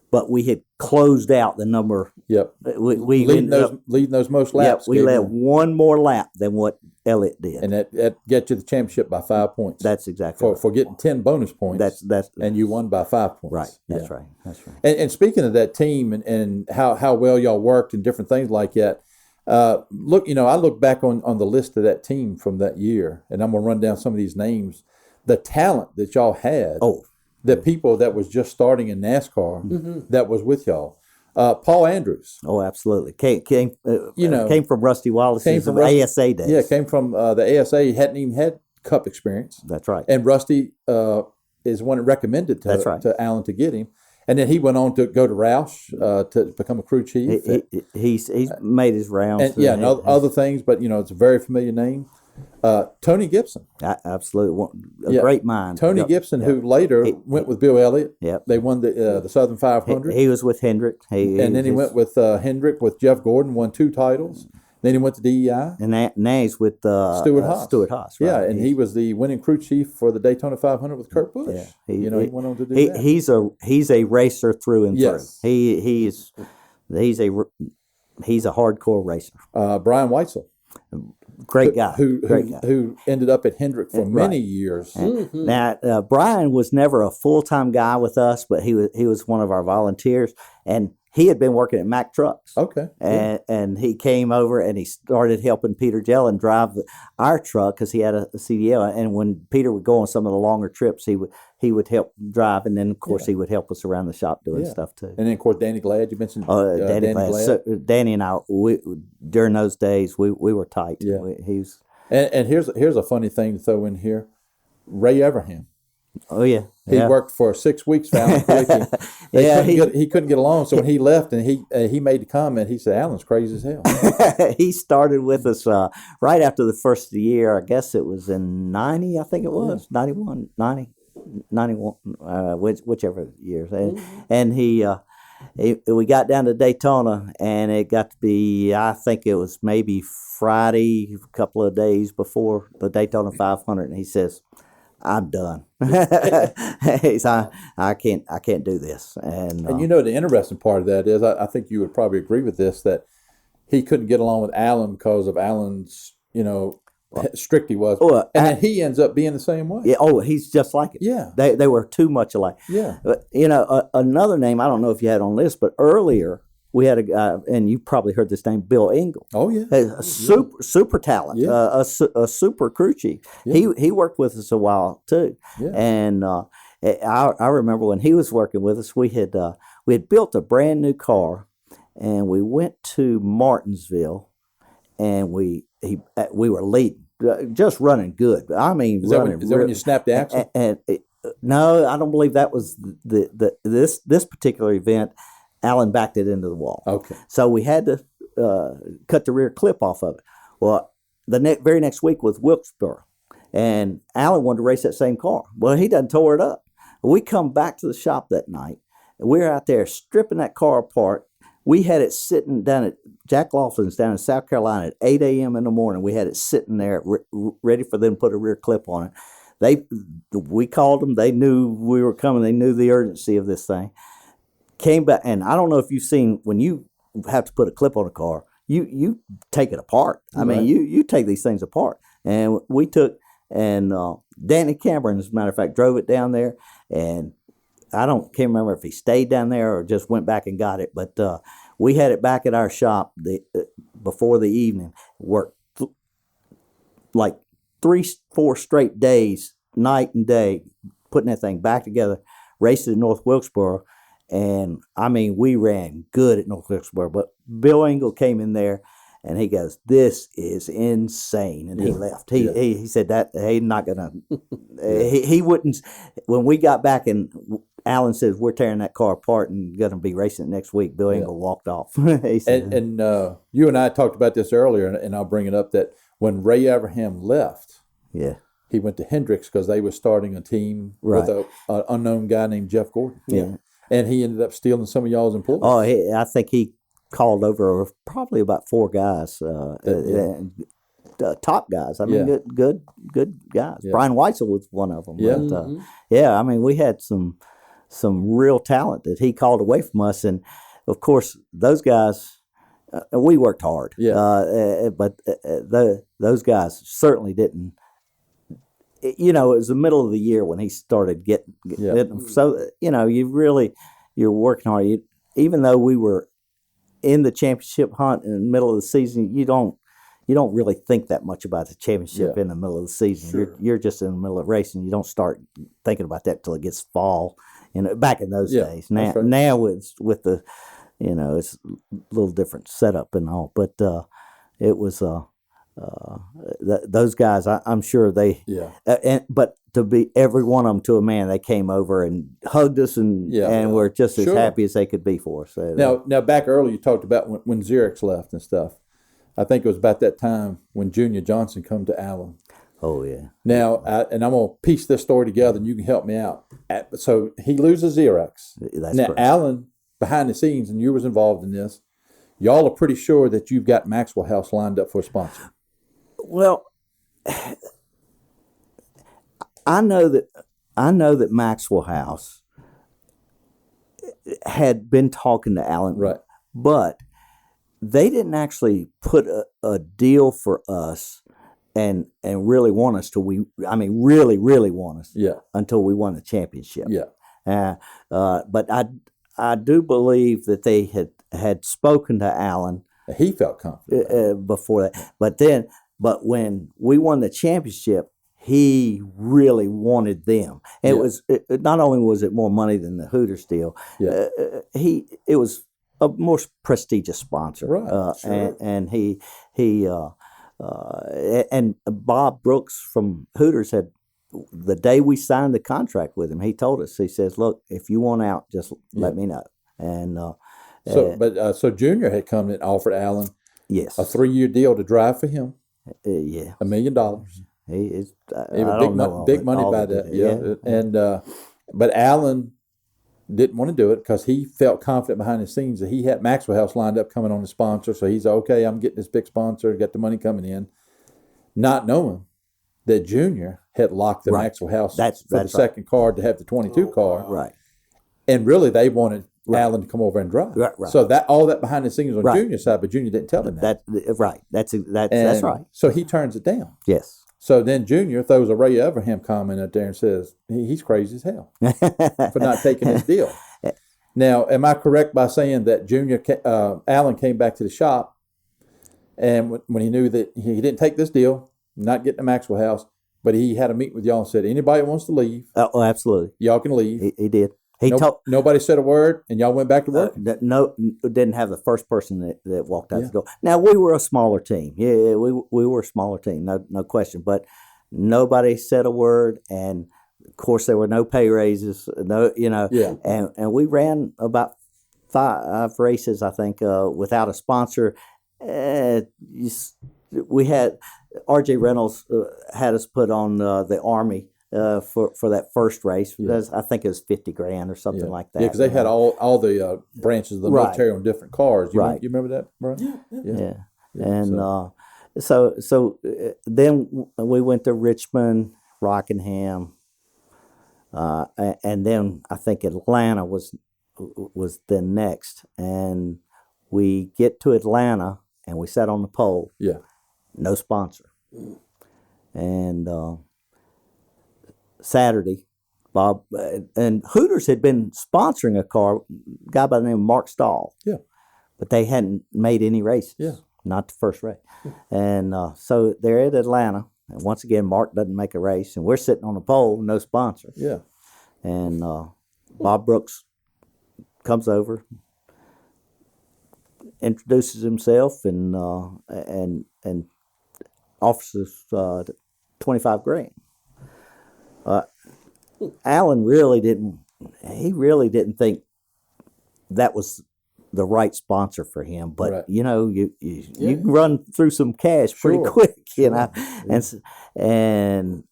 but we had closed out the number. Yep. We leading those most laps. Yep, we led one more lap than what Elliott did, and that gets you the championship by 5 points. That's exactly for getting 10 bonus points. That's and you won by 5 points. Right. That's right. That's right. And speaking of that team and how well y'all worked and different things like that. Look, I look back on the list of that team from that year, and I'm gonna run down some of these names. The talent that y'all had. The people that was just starting in NASCAR that was with y'all. Paul Andrews. Oh, absolutely. Came from Rusty Wallace's ASA days. Yeah, came from the ASA. He hadn't even had Cup experience. That's right. And Rusty is one that recommended to Alan to get him. And then he went on to go to Roush to become a crew chief. He's made his rounds. And other things, but it's a very familiar name. Tony Gibson. Absolutely. A great mind. Tony Gibson, who later went with Bill Elliott. Yep. They won the Southern 500. He was with Hendrick. And then he went with Hendrick with Jeff Gordon, won 2 titles. Then he went to DEI. And now he's with Stuart Haas. Stuart Haas, right. Yeah, and he was the winning crew chief for the Daytona 500 with Kurt Busch. Yeah. He went on to do that. He's a racer through and through. He's a hardcore racer. Brian Weitzel. Great guy. Who ended up at Hendrick for many years. Now, Brian was never a full-time guy with us, but he was one of our volunteers, and he had been working at Mack Trucks. Okay. And he came over and he started helping Peter Jellin drive our truck because he had a CDL. And when Peter would go on some of the longer trips, he would help drive, and then of course he would help us around the shop doing stuff too. And then of course Danny Glad, you mentioned Danny Glad. So Danny and I, during those days, we were tight. Yeah. And here's a funny thing to throw in here, Ray Everham. Oh yeah, he worked for 6 weeks for Alan Quickie. He couldn't get along, so when he left and he made the comment, he said, "Alan's crazy as hell." He started with us right after the first of the year. I guess it was in 90, I think it was 91, 90, 91, whichever years. And we got down to Daytona, and it got to be, I think it was maybe Friday, a couple of days before the Daytona 500, and he says, "I'm done." He said, I can't do this. And the interesting part of that is, I think you would probably agree with this, that he couldn't get along with Alan because of Alan's, strict he was. And then he ends up being the same way. Yeah. He's just like it. Yeah. They were too much alike. Yeah. Another name, I don't know if you had on this, but earlier we had a guy, and you probably heard this name, Bill Engel. Oh yeah, a super talent, a super crew chief. Yeah. He worked with us a while too, and I remember when he was working with us, we had built a brand new car, and we went to Martinsville, and we were leading, just running good. I mean, is that when you snapped the axle? No, I don't believe that was this particular event. Alan backed it into the wall. Okay. So we had to cut the rear clip off of it. Well, the very next week was Wilkesboro, and Alan wanted to race that same car. Well, he done tore it up. We come back to the shop that night, and we're out there stripping that car apart. We had it sitting down at Jack Lawson's down in South Carolina at 8 a.m. in the morning. We had it sitting there ready for them to put a rear clip on it. We called them. They knew we were coming. They knew the urgency of this thing. Came back, and I don't know if you've seen, when you have to put a clip on a car, you take it apart. I mean, you take these things apart. And we took, and Danny Cameron, as a matter of fact, drove it down there, and can't remember if he stayed down there or just went back and got it, but we had it back at our shop before the evening. Worked like 3-4 straight days, night and day, putting that thing back together. Raced at North Wilkesboro, and I mean, we ran good at North Wilkesboro. But Bill Engel came in there, and he goes, "This is insane," and he left. He said that he's not gonna. He wouldn't. When we got back and Alan says we're tearing that car apart and going to be racing it next week, Bill Engel walked off. He said, and you and I talked about this earlier, and I'll bring it up that when Ray Abraham left, he went to Hendricks because they were starting a team with an unknown guy named Jeff Gordon. And he ended up stealing some of y'all's employees. Oh, I think he called over probably about 4 guys, top guys. I mean, good guys. Yeah. Brian Weitzel was one of them. Yeah. But, I mean, we had some real talent that he called away from us, and of course, those guys. We worked hard. But those guys certainly didn't. You know, it was the middle of the year when he started getting so you're working hard. Even though we were in the championship hunt in the middle of the season, you don't really think that much about the championship in the middle of the season. Sure. You're just in the middle of racing. You don't start thinking about that till it gets fall. Back in those days. Now it's with the, it's a little different setup and all. But it was. Those guys, I'm sure they, but to be every one of them to a man, they came over and hugged us and were just as happy as they could be for us. So now back earlier, you talked about when Xerox left and stuff. I think it was about that time when Junior Johnson come to Allen. Oh yeah. Now, and I'm gonna piece this story together, and you can help me out. So he loses Xerox. That's now correct. Allen, behind the scenes, and you was involved in this. Y'all are pretty sure that you've got Maxwell House lined up for a sponsor. Well, I know that Maxwell House had been talking to Alan, right? But they didn't actually put a deal for us and really want us till really want us, until we won the championship, But I do believe that they had spoken to Alan. He felt confident before that, But when we won the championship, he really wanted them. It was not only was it more money than the Hooters deal. It was a more prestigious sponsor, right? And he and Bob Brooks from Hooters had the day we signed the contract with him. He told us, he says, "Look, if you want out, just let me know." And so Junior had come and offered Alan a 3-year deal to drive for him. $1 million. He is big money by that. And but Alan didn't want to do it because he felt confident behind the scenes that he had Maxwell House lined up coming on the sponsor. So he's okay. I'm getting this big sponsor. Got the money coming in, not knowing that Junior had locked the Maxwell House for the second car to have the 22 car. Right. And really, they wanted Alan to come over and drive. Right. So all that behind the scenes on Junior's side, but Junior didn't tell him that. That's right. So he turns it down. Yes. So then Junior throws a Ray Abraham comment out there and says he's crazy as hell for not taking his deal. Now, am I correct by saying that Alan came back to the shop, and when he knew that he didn't take this deal, not getting the Maxwell House, but he had a meeting with y'all and said, anybody that wants to leave, oh, absolutely, y'all can leave. He did. Nobody said a word, and y'all went back to work. Didn't have the first person that walked out the door. Now we were a smaller team. Yeah, we were a smaller team, no question. But nobody said a word, and of course there were no pay raises. And we ran about 5 races, I think, without a sponsor. We had R.J. Reynolds had us put on the Army. For that first race, I think it was $50,000 or something like that. Yeah, because they had all the branches of the military on different cars. You remember that, Brian? Yeah. And so then we went to Richmond, Rockingham, and then I think Atlanta was then next. And we get to Atlanta and we sat on the pole. Yeah. No sponsor. And Saturday, Bob and Hooters had been sponsoring a guy by the name of Mark Stahl. Yeah. But they hadn't made any races. Yeah. Not the first race. And so they're at Atlanta. And once again, Mark doesn't make a race. And we're sitting on the pole, no sponsor. Yeah. And Bob Brooks comes over, introduces himself, and offers us $25,000. Alan really didn't think that was the right sponsor for him, but Right. you can run through some cash pretty Sure. quick, Sure. and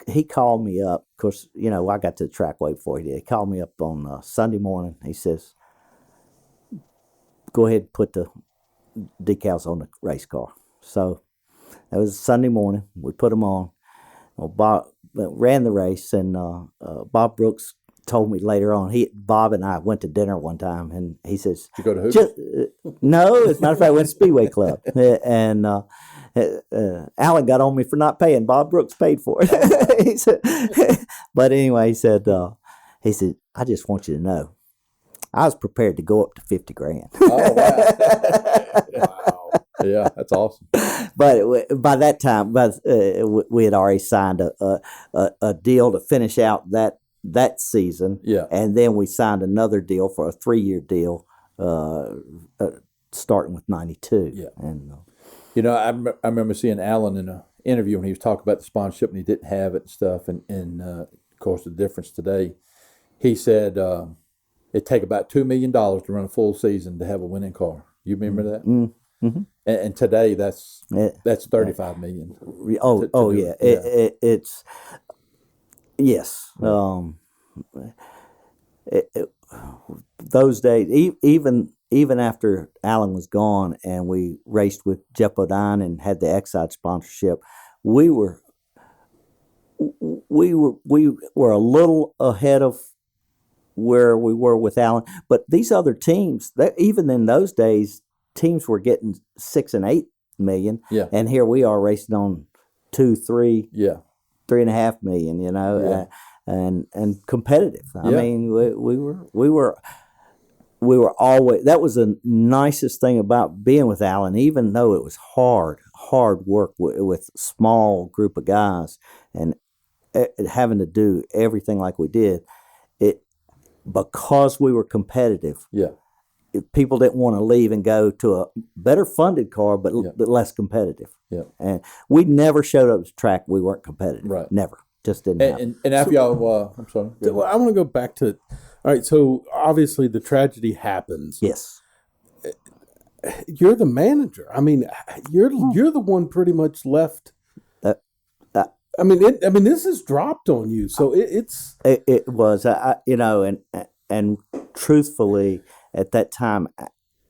he called me up. Of course, I got to the track way before he did. He called me up on Sunday morning. He says, "Go ahead and put the decals on the race car." So that was Sunday morning. We put them on. Well, Bob ran the race, and Bob Brooks told me later on. Bob and I went to dinner one time, and he says, Did you go to Hooters? "No, as a matter of fact, I went to Speedway Club." And Alan got on me for not paying. Bob Brooks paid for it. He said, but anyway, he said, "I just want you to know, I was prepared to go up to $50,000. Oh, wow. Wow. Yeah, that's awesome. But by that time, we had already signed a deal to finish out that season. Yeah. And then we signed another deal for a 3-year deal, starting with 92. Yeah. And I remember seeing Alan in an interview when he was talking about the sponsorship and he didn't have it and stuff. And of course, the difference today, he said it'd take about $2 million to run a full season to have a winning car. You remember that? Mm-hmm. And today, that's $35 million. Yeah. It's yes. Those days, even after Alan was gone, and we raced with Jeff Bodine and had the Exide sponsorship, we were a little ahead of where we were with Alan. But these other teams, even in those days, teams were getting $6 and $8 million. Yeah. And here we are racing on 2, 3, yeah, $3.5 million. Yeah. And competitive. I Yeah. mean, we were always. That was the nicest thing about being with Alan, even though it was hard work with small group of guys and having to do everything like we did. Because we were competitive. Yeah. People didn't want to leave and go to a better funded car, but less competitive. Yeah. And we never showed up to the track. We weren't competitive. Right. Never. Just didn't happen. And after y'all, I'm sorry. Well, I want to go back to, all right, so obviously the tragedy happens. Yes. You're the manager. I mean, you're the one pretty much left. I mean, this is dropped on you. So it was, and truthfully, at that time,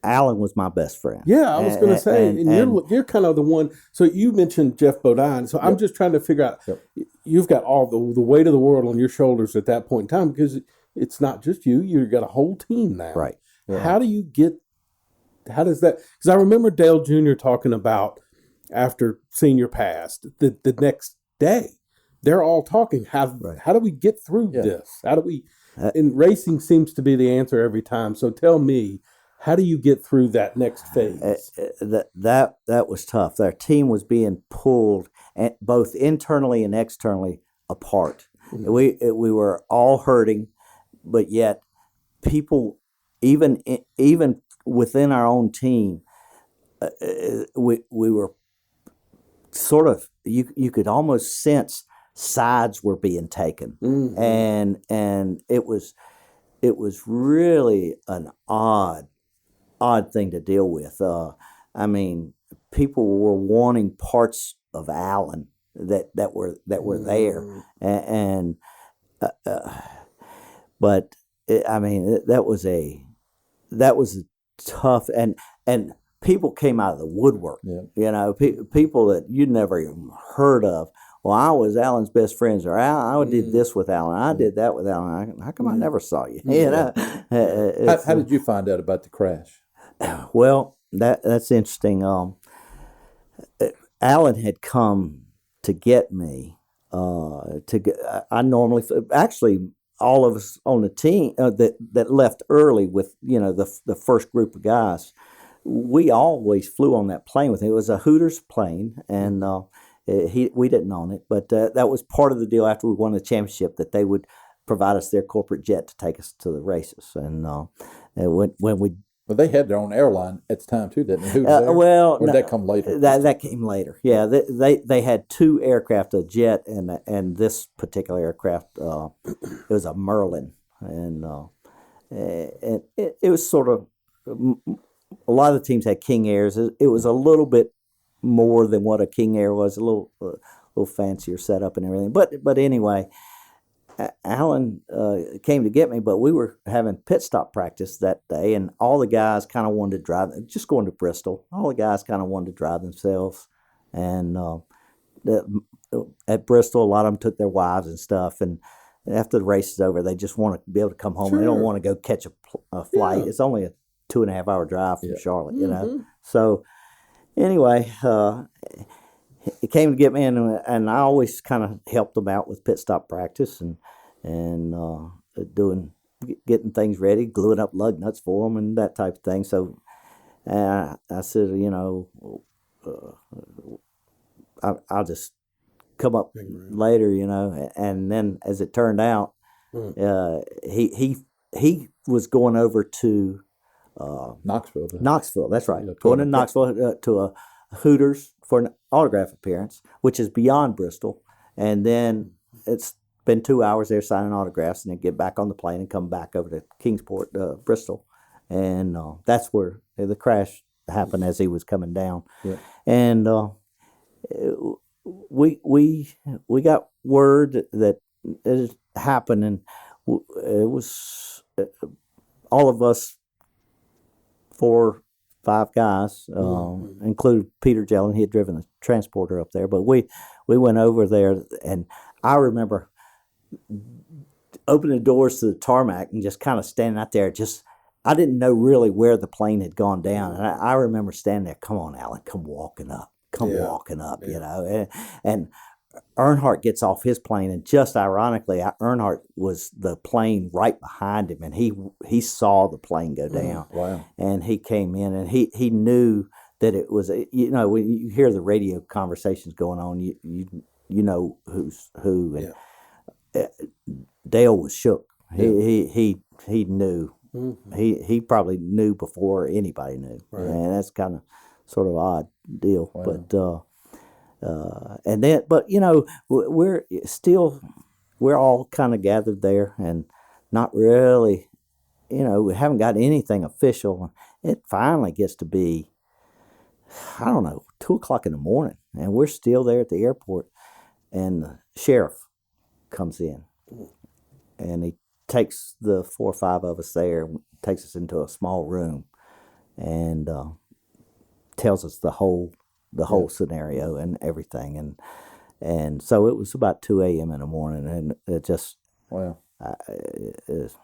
Alan was my best friend. Yeah, I was going to say, and you're kind of the one. So you mentioned Jeff Bodine. So I'm just trying to figure out. Yep. You've got all the weight of the world on your shoulders at that point in time, because it's not just you. You've got a whole team now. Right. Yeah. How does that? Because I remember Dale Jr. talking about after Senior passed, the next day, they're all talking. How do we get through this? How do we? And racing seems to be the answer every time. So tell me, how do you get through that next phase? That was tough. Our team was being pulled both internally and externally apart. Mm-hmm. We were all hurting, but yet people, even within our own team, we were sort of, you could almost sense sides were being taken. Mm-hmm. and it was really an odd thing to deal with. I mean, people were wanting parts of Alan that were there, but that was a tough, and people came out of the woodwork. Yeah. People that you'd never even heard of. Well, I was Alan's best friends, or I did this with Alan. I did that with Alan. How come I never saw you? How did you find out about the crash? Well, that's interesting. Alan had come to get me I normally actually all of us on the team that left early with the first group of guys, we always flew on that plane with him. It was a Hooters plane, and we didn't own it, but that was part of the deal after we won the championship, that they would provide us their corporate jet to take us to the races. And when we But they had their own airline at the time too, didn't they? well, or did that come later? That came later. Yeah, they had two aircraft, a jet and this particular aircraft. It was a Merlin, and it was sort of a lot of the teams had King Airs. It was a little bit more than what a King Air was, a little fancier setup and everything. But anyway. Alan came to get me, but we were having pit stop practice that day, and all the guys kind of wanted to drive, just going to Bristol. All the guys kind of wanted to drive themselves, and at Bristol, a lot of them took their wives and stuff, and after the race is over, they just want to be able to come home. Sure. They don't want to go catch a flight. Yeah. It's only a 2.5 hour drive from Charlotte, you know. So anyway, he came to get me, and I always kind of helped him out with pit stop practice and getting things ready, gluing up lug nuts for him and that type of thing. So I said, I'll just come up later, And then, as it turned out, he was going over to Knoxville. Knoxville, that's right. Going to Knoxville to a Hooters for an autograph appearance, which is beyond Bristol, and then it's been 2 hours there signing autographs, and then get back on the plane and come back over to Kingsport, Bristol, and that's where the crash happened as he was coming down. Yeah. And we got word that it happened, and it was all of us 4-5 guys, including Peter Jellin. He had driven the transporter up there, but we went over there, and I remember opening the doors to the tarmac and just kind of standing out there. I didn't know really where the plane had gone down, and I remember standing there. Come on, Alan, come walking up, and Earnhardt gets off his plane, and just ironically, Earnhardt was the plane right behind him, and he saw the plane go down. Wow! And he came in, and he knew that it was. When you hear the radio conversations going on, you know who's who. And Dale was shook. He knew. Mm-hmm. He probably knew before anybody knew, and that's kind of sort of odd deal. Wow. But we're all kind of gathered there, and not really, we haven't got anything official. It finally gets to be, 2:00 in the morning, and we're still there at the airport, and the sheriff comes in, and he takes the 4 or 5 of us there, takes us into a small room, and tells us the whole scenario and everything, and so it was about 2 a.m. in the morning, and it just it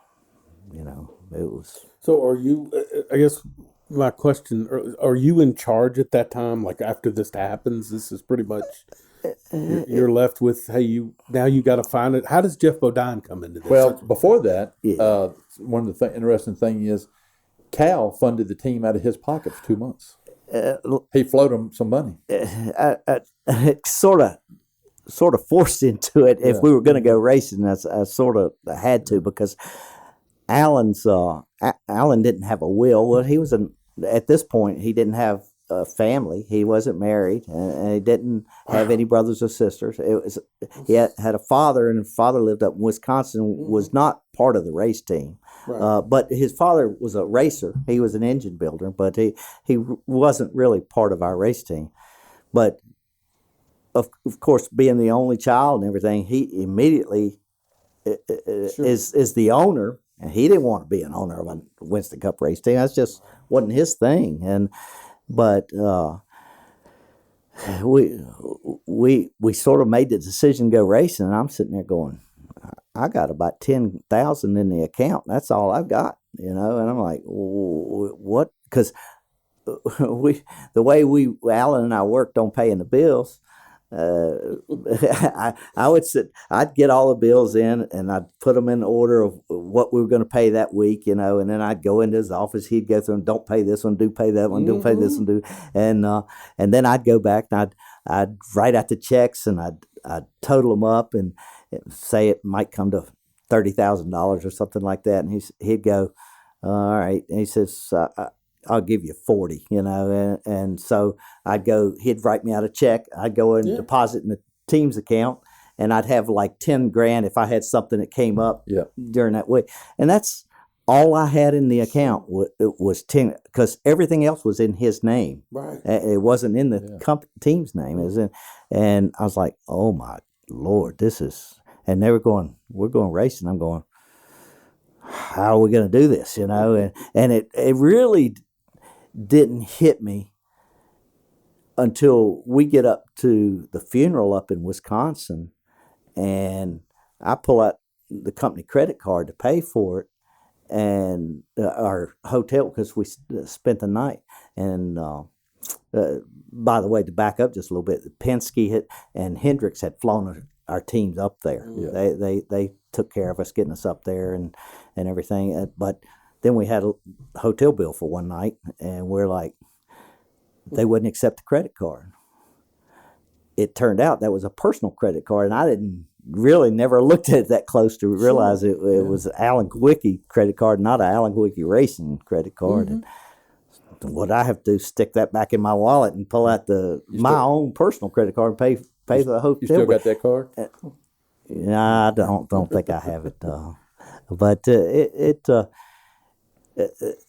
was. So are you? I guess my question: are you in charge at that time? Like after this happens, this is pretty much. You're left with you got to find it. How does Jeff Bodine come into this? Well, before that, one of the interesting things is Cal funded the team out of his pocket for 2 months. He floated them some money. Sort of forced into it. If we were going to go racing, I sort of had to, because Alan didn't have a will. Well, he was at this point he didn't have a family. He wasn't married, and he didn't have any brothers or sisters. He had a father, and his father lived up in Wisconsin. Was not part of the race team. Right. But his father was a racer. He was an engine builder, but he wasn't really part of our race team. But of course, being the only child and everything, he immediately is the owner, and he didn't want to be an owner of a Winston Cup race team. That's just wasn't his thing. But we sort of made the decision to go racing, and I'm sitting there going, I got about 10,000 in the account. That's all I've got, and I'm like, what? Because the way Alan and I worked on paying the bills, I'd get all the bills in and I'd put them in order of what we were going to pay that week, and then I'd go into his office. He'd go through and don't pay this one, do pay that one, don't pay this one, do, and then I'd go back and I'd write out the checks and I'd total them up and say it might come to $30,000 or something like that, and he'd go, all right, and he says, I'll give you 40, and so I'd go, he'd write me out a check, I'd go and deposit in the team's account, and I'd have like 10 grand if I had something that came up during that week. And that's all I had in the account was 10, because everything else was in his name. Right. It wasn't in the team's name. It was in, and I was like, oh my Lord, this is, and they were going, we're going racing. I'm going, how are we going to do this, and it really didn't hit me until we get up to the funeral up in Wisconsin, and I pull out the company credit card to pay for it, and our hotel, because we spent the night. And by the way, to back up just a little bit, Penske and Hendricks had flown our teams up there. Yeah. They took care of us, getting us up there and everything. But then we had a hotel bill for one night, and we're like, they wouldn't accept the credit card. It turned out that was a personal credit card, and I didn't really never looked at it that close to realize it was an Alan Kwiecki credit card, not an Alan Kwiecki racing credit card. And what I have to do is stick that back in my wallet and pull out my own personal credit card and pay for the hotel. You still got that card? I don't think I have it. But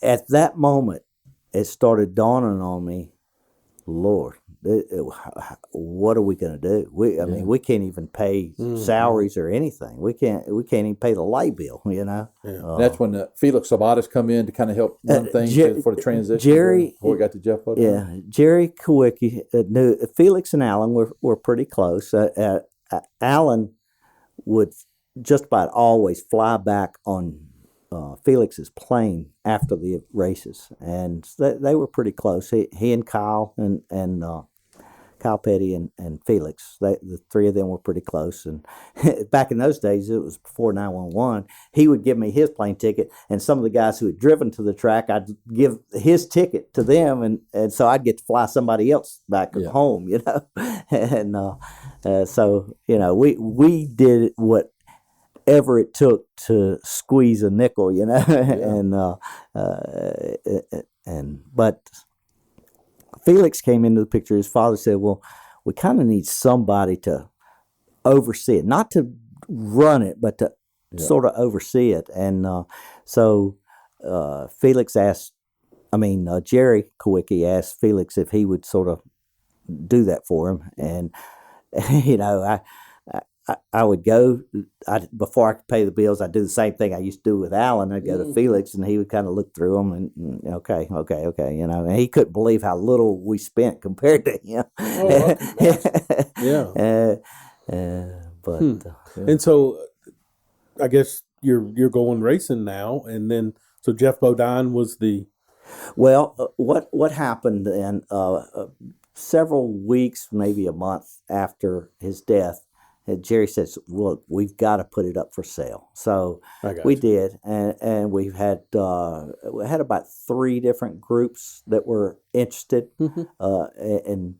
at that moment, it started dawning on me, Lord, what are we going to do? I mean, we can't even pay salaries or anything. We can't even pay the light bill. Yeah. That's when Felix Sabatis come in to kind of help run things for the transition. Jerry, before we got to Jeff Bodine. Yeah, Jerry Kwiecki knew Felix and Alan were pretty close. Alan would just about always fly back on Felix's plane after the races, and they were pretty close. He and Kyle and Kyle Petty and Felix, the three of them were pretty close. And back in those days, it was before 911. He would give me his plane ticket, and some of the guys who had driven to the track, I'd give his ticket to them, and so I'd get to fly somebody else back home, And so we did whatever it took to squeeze a nickel, but Felix came into the picture. His father said, well, we kind of need somebody to oversee it, not to run it, but to sort of oversee it. And so Felix Jerry Kwiecki asked Felix if he would sort of do that for him. And, I would go, before I could pay the bills, I'd do the same thing I used to do with Alan. I'd go to Felix, and he would kind of look through them and okay, and he couldn't believe how little we spent compared to him. And so I guess you're going racing now, and then so Jeff Bodine was the... Well, what happened then, several weeks, maybe a month after his death, Jerry says, look, we've got to put it up for sale. So we did, and we had about 3 different groups that were interested in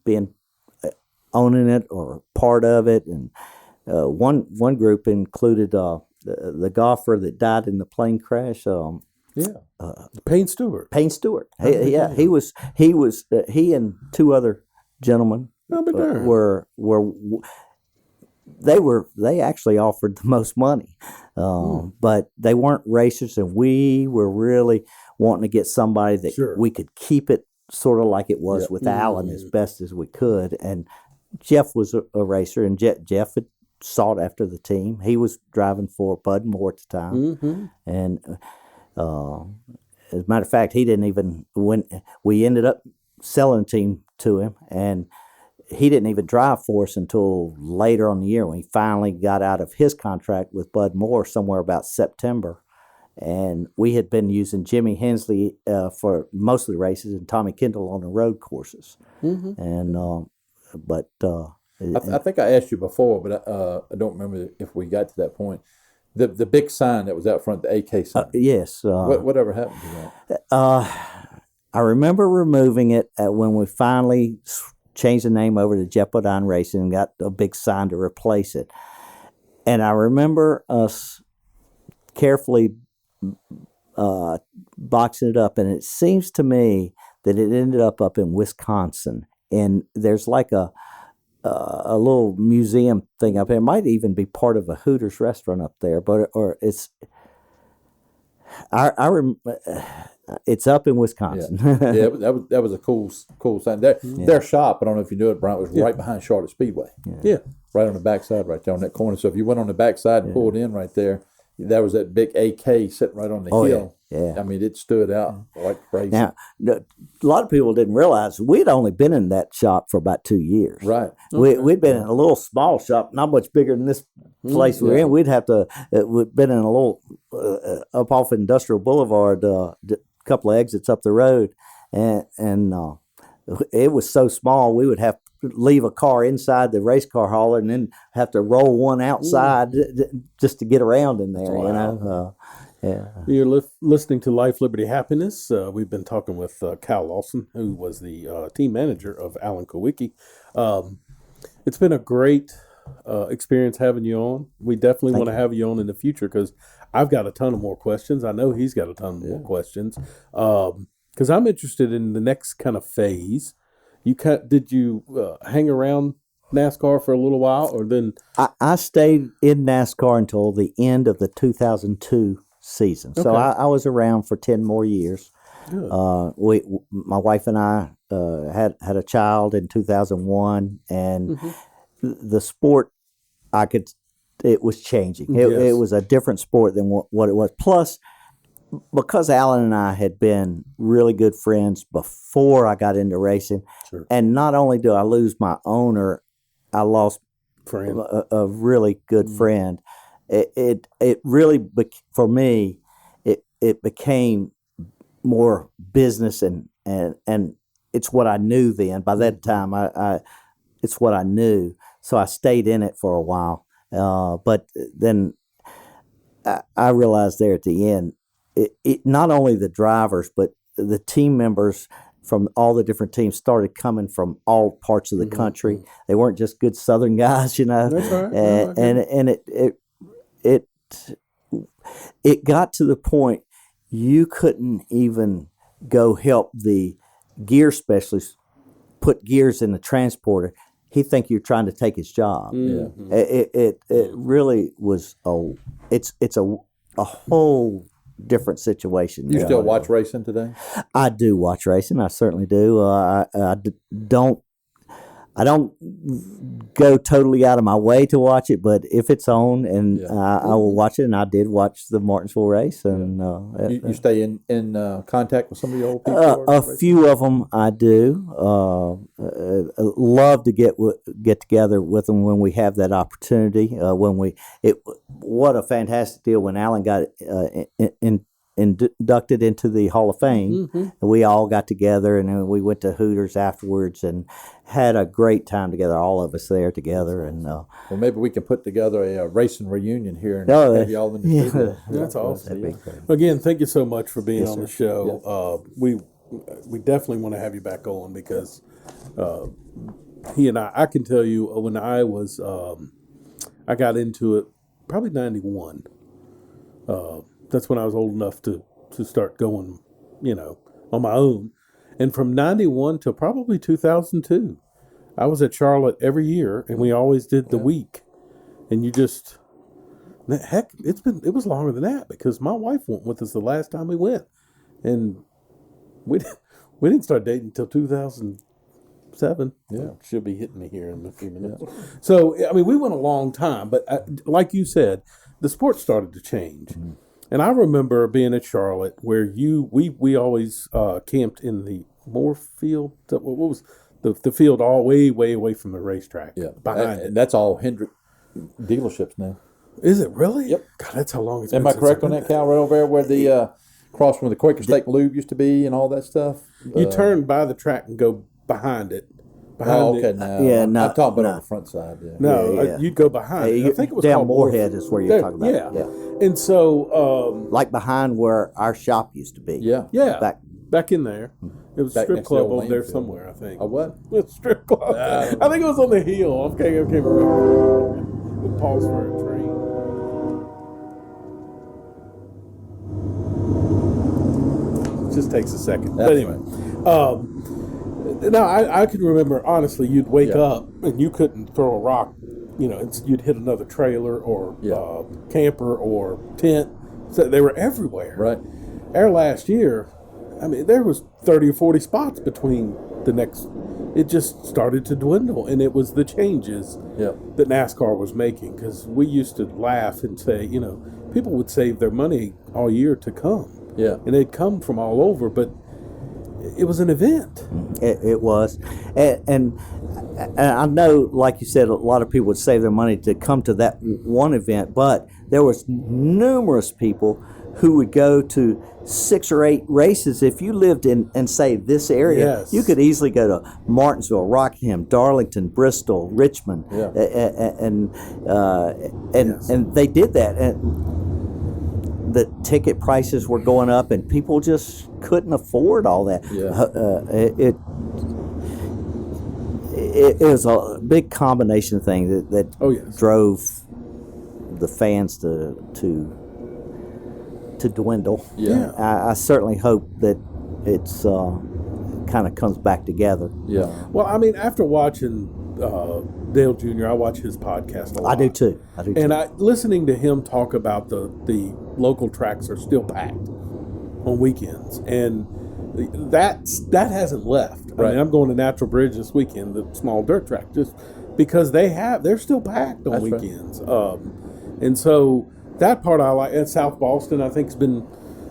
owning it or part of it. And one group included the golfer that died in the plane crash. Payne Stewart. He and 2 other gentlemen they actually offered the most money, but they weren't racers, and we were really wanting to get somebody that we could keep it sort of like it was with Alan as best as we could. And Jeff was a racer, and Jeff had sought after the team. He was driving for Bud Moore at the time, and as a matter of fact, he didn't even, when we ended up selling the team to him, and he didn't even drive for us until later on in the year when he finally got out of his contract with Bud Moore somewhere about September. And we had been using Jimmy Hensley for most of the races and Tommy Kendall on the road courses. And but I think I asked you before, but I don't remember if we got to that point. The big sign that was out front, the AK sign. Yes. Whatever happened to that? I remember removing it when we finally changed the name over to Jeopardy Racing and got a big sign to replace it. And I remember us carefully boxing it up, and it seems to me that it ended up in Wisconsin. And there's like a little museum thing up there. It might even be part of a Hooters restaurant up there, it's up in Wisconsin. Yeah, that was a cool sign. Their shop, I don't know if you knew it, Brian, was right behind Charlotte Speedway. Yeah. Right on the backside, right there on that corner. So if you went on the backside and pulled in right there, that was that big AK sitting right on the hill. Yeah. I mean, it stood out like crazy. Now, a lot of people didn't realize we'd only been in that shop for about 2 years. Right. We'd been in a little small shop, not much bigger than this place we're in. We'd been in a little up off Industrial Boulevard, a couple of exits up the road, and it was so small we would have to leave a car inside the race car hauler and then have to roll one outside just to get around in there. Wow. Yeah. You're listening to Life, Liberty, Happiness. We've been talking with Cal Lawson, who was the team manager of Alan Kowicki. It's been a great experience having you on. We definitely want to have you on in the future because I've got a ton of more questions. I know he's got a ton more questions because I'm interested in the next kind of phase. Did you hang around NASCAR for a little while, or then? I stayed in NASCAR until the end of the 2002 season. So I was around for 10 more years. My wife and I had a child in 2001, and the sport it was changing. It was a different sport than what it was. Plus, because Alan and I had been really good friends before I got into racing, and not only do I lose my owner, I lost a really good friend. It really, for me, it became more business and it's what I knew then. By that time, it's what I knew. So I stayed in it for a while. But then I realized there at the end, it not only the drivers, but the team members from all the different teams started coming from all parts of the country. They weren't just good Southern guys, That's right. And it got to the point you couldn't even go help the gear specialist put gears in the transporter. He'd think you're trying to take his job. It really was it's a whole different situation. You still watch racing today? I do watch racing. I certainly do. I don't go totally out of my way to watch it, but if it's on, and I will watch it. And I did watch the Martinsville race, and you stay in contact with some of the old people. A few of them I do. Love to get together with them when we have that opportunity. What a fantastic deal when Alan got inducted into the Hall of Fame. And we all got together, and then we went to Hooters afterwards and had a great time together, all of us there together. And well, maybe we can put together a racing reunion here and have you all in the studio. That's awesome. Again, thank you so much for being on the show. We definitely want to have you back on because he and I can tell you when I was I got into it probably 91. That's when I was old enough to start going, on my own. And from 91 to probably 2002, I was at Charlotte every year, and we always did the week. And it was longer than that because my wife went with us the last time we went. And we didn't start dating until 2007. She'll be hitting me here in a few minutes. So, we went a long time, but like you said, the sport started to change. And I remember being at Charlotte where we always camped in the Moore Field. What was the field all way away from the racetrack? Behind it. That's all Hendrick dealerships now. Is it really? Yep. God, that's how long it's been. Am I correct on that, Cal? Right over there where the across from the Quaker Steak Lube used to be and all that stuff? You turn by the track and go behind it, Oh, okay, no. Yeah, no, I'm talking about no. on the front side. Yeah. No, Yeah. you'd go behind. I think it was down called Moorhead is where you're There- talking about. Yeah. And so, Like behind where our shop used to be. Yeah. yeah, back in there. It was a Back strip next to the club old over there landfill. somewhere, I think. A what? A strip club. I think it was on the hill. Okay, I can't remember. We'll pause for a train. It just takes a second. But anyway, now I can remember, honestly, you'd wake up and you couldn't throw a rock. You know, you'd hit another trailer or camper or tent. So they were everywhere. Right. Our last year, I mean, there was 30 or 40 spots between the next. It just started to dwindle, and it was the changes that NASCAR was making. Because we used to laugh and say, you know, people would save their money all year to come. Yeah. And they'd come from all over, but it was an event. It was. And I know, like you said, a lot of people would save their money to come to that one event, but there was numerous people who would go to 6 or 8 races. If you lived in say, this area, you could easily go to Martinsville, Rockingham, Darlington, Bristol, Richmond, and they did that. And the ticket prices were going up, and people just couldn't afford all that. It was a big combination thing that drove the fans to dwindle. Yeah. I certainly hope that it's kind of comes back together. Yeah. Well, I mean, after watching Dale Jr., I watch his podcast a lot. I do too. And listening to him talk about the local tracks are still packed on weekends, and that hasn't left. I mean, I'm going to Natural Bridge this weekend, the small dirt track, just because they're still packed on weekends. And so that part I like. And South Boston, I think, has been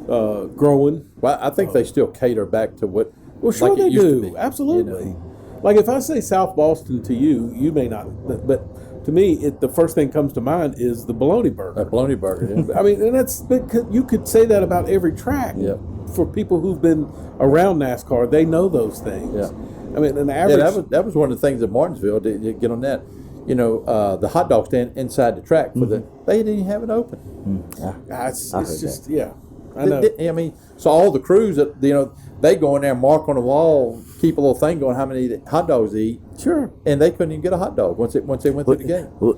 growing. Well, I think they still cater back to what. Well, sure, like they it used do. to be, Absolutely. you know? Like if I say South Boston to you, you may not, but to me, the first thing comes to mind is the bologna burger. A bologna burger. Yeah. I mean, and you could say that about every track. Yeah. For people who've been around NASCAR, they know those things. Yeah. I mean, an average. Yeah, that was one of the things at Martinsville. To get on that, you know, the hot dog stand inside the track for they didn't even have it open. It's just I know. I mean, so all the crews that they go in there and mark on the wall, keep a little thing going how many hot dogs they eat. Sure. And they couldn't even get a hot dog once they went through the gate. Well,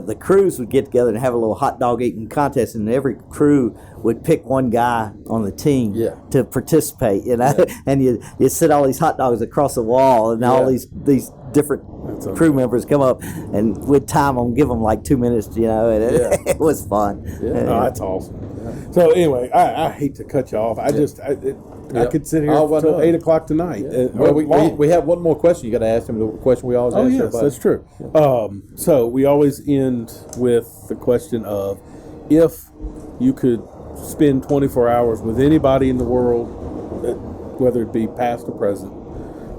the crews would get together and have a little hot dog eating contest, and every crew would pick one guy on the team to participate. You know, and you sit all these hot dogs across the wall, and all these different crew members come up, and with time them, give them like 2 minutes. You know, and it was fun. Yeah. Oh, that's awesome. So anyway, I hate to cut you off. I could sit here until 8 o'clock tonight. Well, we have one more question. You got to ask him the question we always ask. Oh yes, everybody. that's true. So we always end with the question of, if you could spend 24 hours with anybody in the world, whether it be past or present,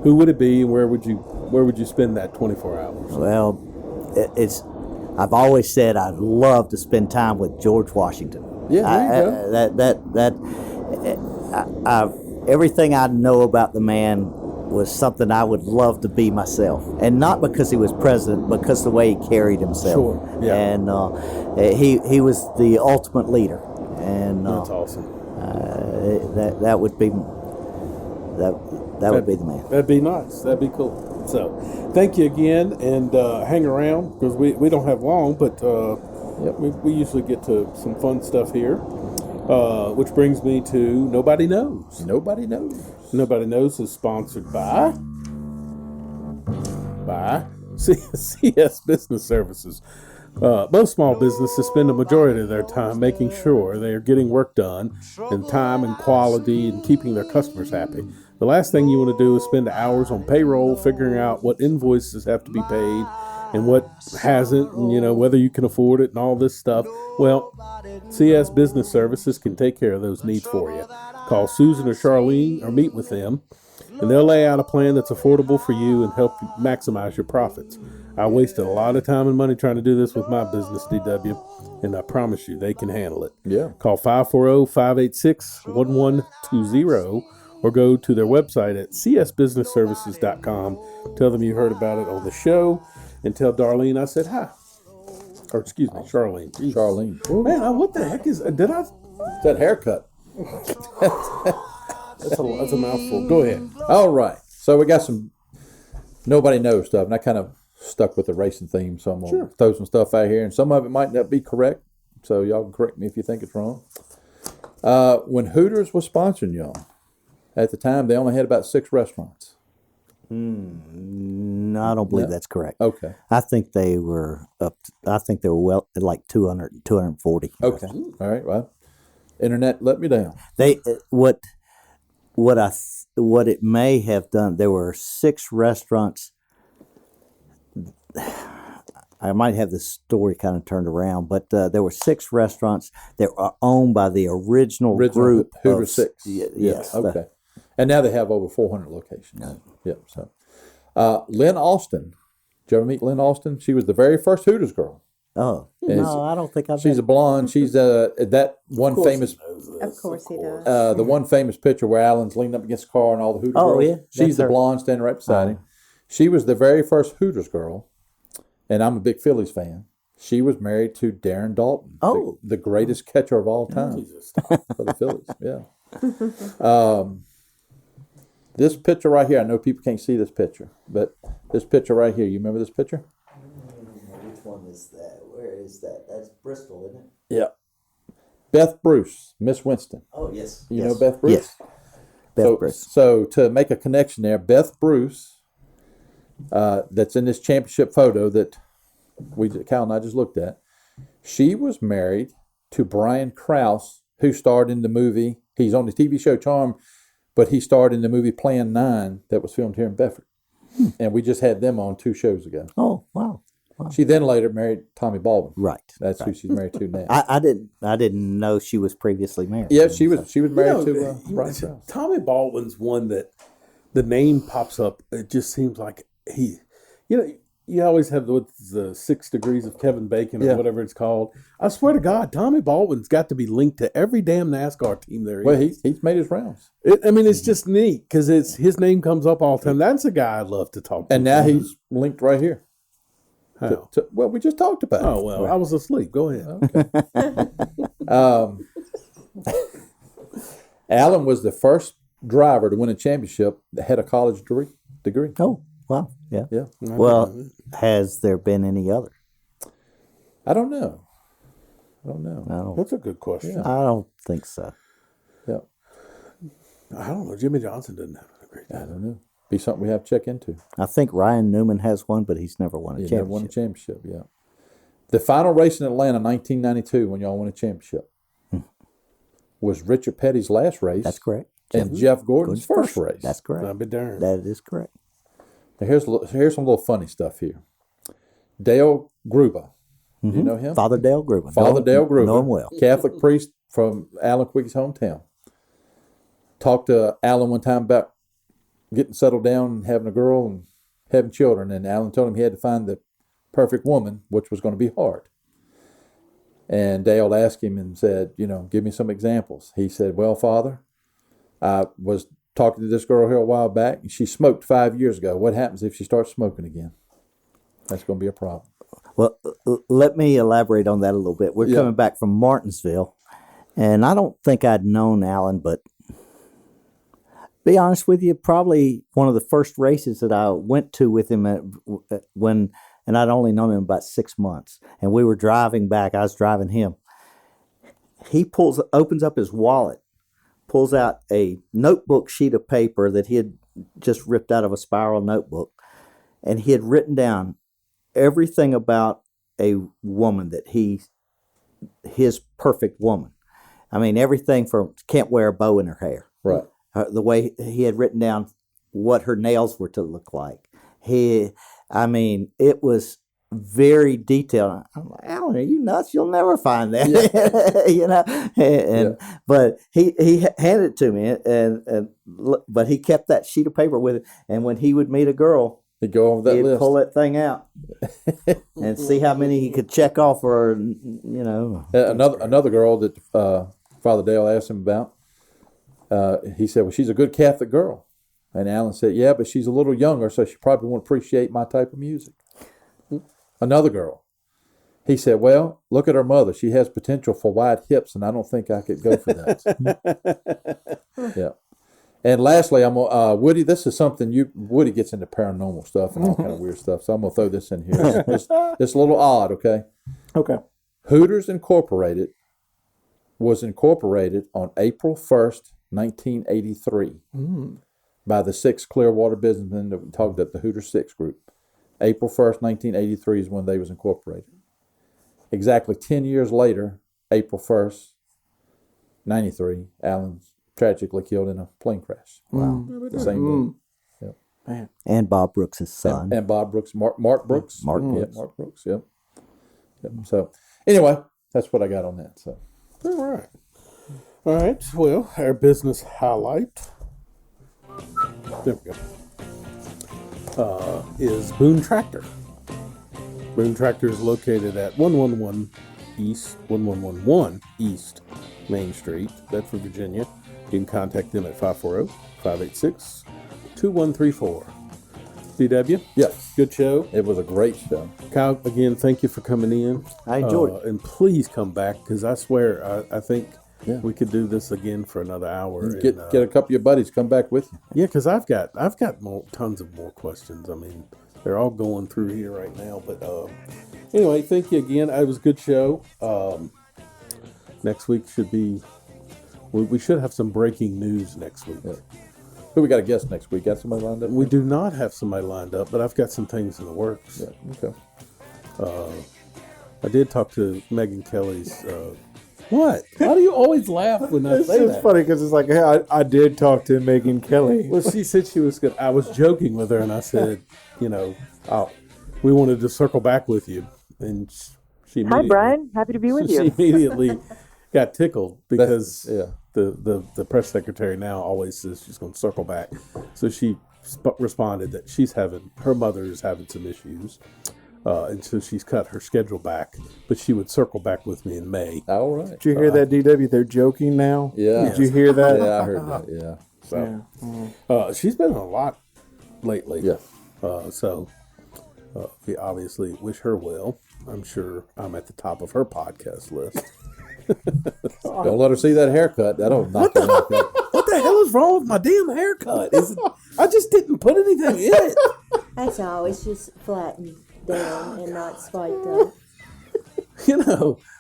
who would it be, and where would you spend that 24 hours? Well, I've always said I'd love to spend time with George Washington. Yeah, there you go. Everything I know about the man was something I would love to be myself, and not because he was president, because the way he carried himself. Sure. Yeah. And he was the ultimate leader. And that's awesome. That would be would be the man. That'd be nice. That'd be cool. So, thank you again, and hang around because we don't have long, but we usually get to some fun stuff here. Which brings me to Nobody Knows. Nobody Knows. Nobody Knows is sponsored by CS Business Services. Most small businesses spend a majority of their time making sure they are getting work done in time and quality and keeping their customers happy. The last thing you want to do is spend hours on payroll figuring out what invoices have to be paid and what hasn't, and whether you can afford it and all this stuff. Well, CS Business Services can take care of those needs for you. Call Susan or Charlene or meet with them, and they'll lay out a plan that's affordable for you and help you maximize your profits. I wasted a lot of time and money trying to do this with my business, DW, and I promise you they can handle it. Yeah. Call 540-586-1120 or or go to their website at csbusinessservices.com. Tell them you heard about it on the show, and tell Darlene I said hi. Or excuse me, Charlene. Jeez. Charlene. Man, what the heck is? Did I? That haircut. That's a mouthful. Go ahead. All right. So we got some nobody knows stuff, and I kind of stuck with the racing theme, so I'm going to throw some stuff out here, and some of it might not be correct, so y'all can correct me if you think it's wrong. When Hooters was sponsoring y'all, at the time, they only had about 6 restaurants. No, I don't believe that's correct. Okay. I think they were well like 200, 240. Okay. All right. Well, internet let me down. They what it may have done. There were 6 restaurants. I might have the story kind of turned around, but there were 6 restaurants that were owned by the original group. Hooters 6. Yes. Okay. And now they have over 400 locations. No. Yep. So, Lynn Austin. Did you ever meet Lynn Austin? She was the very first Hooters girl. Oh no, I don't think I've. She's a blonde. She's that one famous. Of course he does. The one famous picture where Alan's leaning up against the car and all the Hooters girls. Yeah, she's the blonde standing right beside him. She was the very first Hooters girl, and I'm a big Phillies fan. She was married to Darren Dalton, the greatest catcher of all time for the Phillies. Yeah. This picture right here, I know people can't see this picture, but this picture right here, you remember this picture? Which one is that? Where is that? That's Bristol, isn't it? Yeah. Beth Bruce, Miss Winston. Oh, yes. You know Beth Bruce? Yes. Beth Bruce. So to make a connection there, Beth Bruce, that's in this championship photo that Cal and I just looked at, she was married to Brian Krause, who starred in the movie. He's on the TV show Charm, but he starred in the movie Plan 9 that was filmed here in Bedford. And we just had them on 2 shows ago. Oh, wow. She then later married Tommy Baldwin. Right. That's who she's married to now. I didn't know she was previously married. Yeah, she was married to Brian Krause. Tommy Baldwin's one that the name pops up. It just seems like you always have the 6 degrees of Kevin Bacon or whatever it's called. I swear to God, Tommy Baldwin's got to be linked to every damn NASCAR team there is. Well, he's made his rounds. It's just neat because his name comes up all the time. That's a guy I love to talk to. And now he's linked right here. How? Well, we just talked about it. Oh, well, I was asleep. Go ahead. Okay. Alan was the first driver to win a championship that had a college degree. Oh, wow. Yeah. Yeah. Well, has there been any other? I don't know. That's a good question. Yeah. I don't think so. Yeah. I don't know. Jimmy Johnson didn't have a great I don't know. Be something we have to check into. I think Ryan Newman has one, but he's never won a championship. Never won a championship, yeah. The final race in Atlanta, 1992, when y'all won a championship, was Richard Petty's last race. That's correct. And Jeff Gordon's first race. That's correct. I'll be darned. That is correct. Now here's some little funny stuff here. Dale Gruba. Do you know him? Father Dale Gruba. Dale Gruba. Know him well. Catholic priest from Alan Quigg's hometown. Talked to Alan one time about getting settled down and having a girl and having children. And Alan told him he had to find the perfect woman, which was going to be hard. And Dale asked him and said, give me some examples. He said, well, Father, I was talking to this girl here a while back, and she smoked 5 years ago. What happens if she starts smoking again? That's going to be a problem. Well, let me elaborate on that a little bit. We're coming back from Martinsville, and I don't think I'd known Alan, but be honest with you, probably one of the first races that I went to with him and I'd only known him about 6 months, and we were driving back. I was driving him. He opens up his wallet, pulls out a notebook sheet of paper that he had just ripped out of a spiral notebook, and he had written down everything about a woman his perfect woman. I mean, everything from can't wear a bow in her hair. Right. The way he had written down what her nails were to look like. It was very detailed. I'm like, Alan, are you nuts? You'll never find that. Yeah. But he handed it to me, but he kept that sheet of paper with it. And when he would meet a girl, he'd go over that he'd list, pull that thing out, and see how many he could check off. Or another girl that Father Dale asked him about. he said, well, she's a good Catholic girl. And Alan said, yeah, but she's a little younger, so she probably won't appreciate my type of music. Another girl. He said, well, look at her mother. She has potential for wide hips, and I don't think I could go for that. Yeah. And lastly, I'm Woody. This is something Woody gets into paranormal stuff and all kind of weird stuff. So I'm gonna throw this in here. It's a little odd, okay? Okay. Hooters Incorporated was incorporated on April 1st, 1983, by the 6 Clearwater businessmen that we talked at the Hooters 6 group. April 1st, 1983 is when they was incorporated. Exactly 10 years later, April 1st, 93, Alan's tragically killed in a plane crash. Wow. The same day. Yep. Man. And Bob Brooks' son. And Bob Brooks, Mark Brooks. Mark Brooks. Yeah, Mark Brooks, yep. So, anyway, that's what I got on that. So, All right. All right. Well, our business highlight. There we go. Is Boone Tractor. Boone Tractor is located at 1111 East Main Street, Bedford, Virginia. You can contact them at 540-586-2134. DW? yes, Good show. it was a great show. Kyle, again, thank you for coming in. I enjoyed it. And please come back, because I swear, I think Yeah. we could do this again for another hour. Get a couple of your buddies come back with you. Yeah, because I've got tons of more questions. I mean, they're all going through here right now. But anyway, thank you again. It was a good show. Next week should be. We should have some breaking news next week. Yeah. Who we got a guest next week? Got somebody lined up? We do not have somebody lined up, but I've got some things in the works. Yeah. Okay. I did talk to Megan Kelly's. What? Why do you always laugh when I It's say just that? funny because it's like, hey, I did talk to Megan Kelly. Well, she said she was good. I was joking with her, and I said, we wanted to circle back with you, and she. Hi, Brian. Happy to be with She you. immediately got tickled because yeah. the press secretary now always says she's going to circle back. So she responded that her mother is having some issues, and so she's cut her schedule back. But she would circle back with me in May. All right. Did you hear that, DW? They're joking now. Yeah. Did you hear that? Yeah, I heard that. Yeah. So she's been in a lot lately. Yeah. So we obviously wish her well. I'm sure I'm at the top of her podcast list. Don't let her see that haircut. That'll knock her out. What the hell is wrong with my damn haircut? I just didn't put anything in it. That's all. It's just flattened down and not spiked up.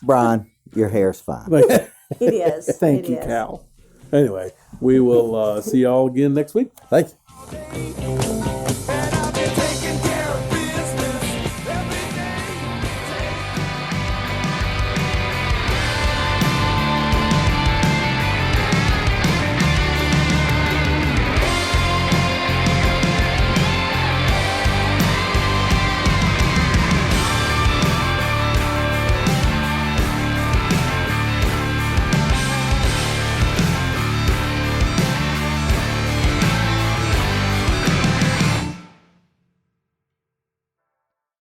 Brian, your hair's fine. It is. Thank It you, is. Cal. Anyway, we will see y'all again next week. Thank you.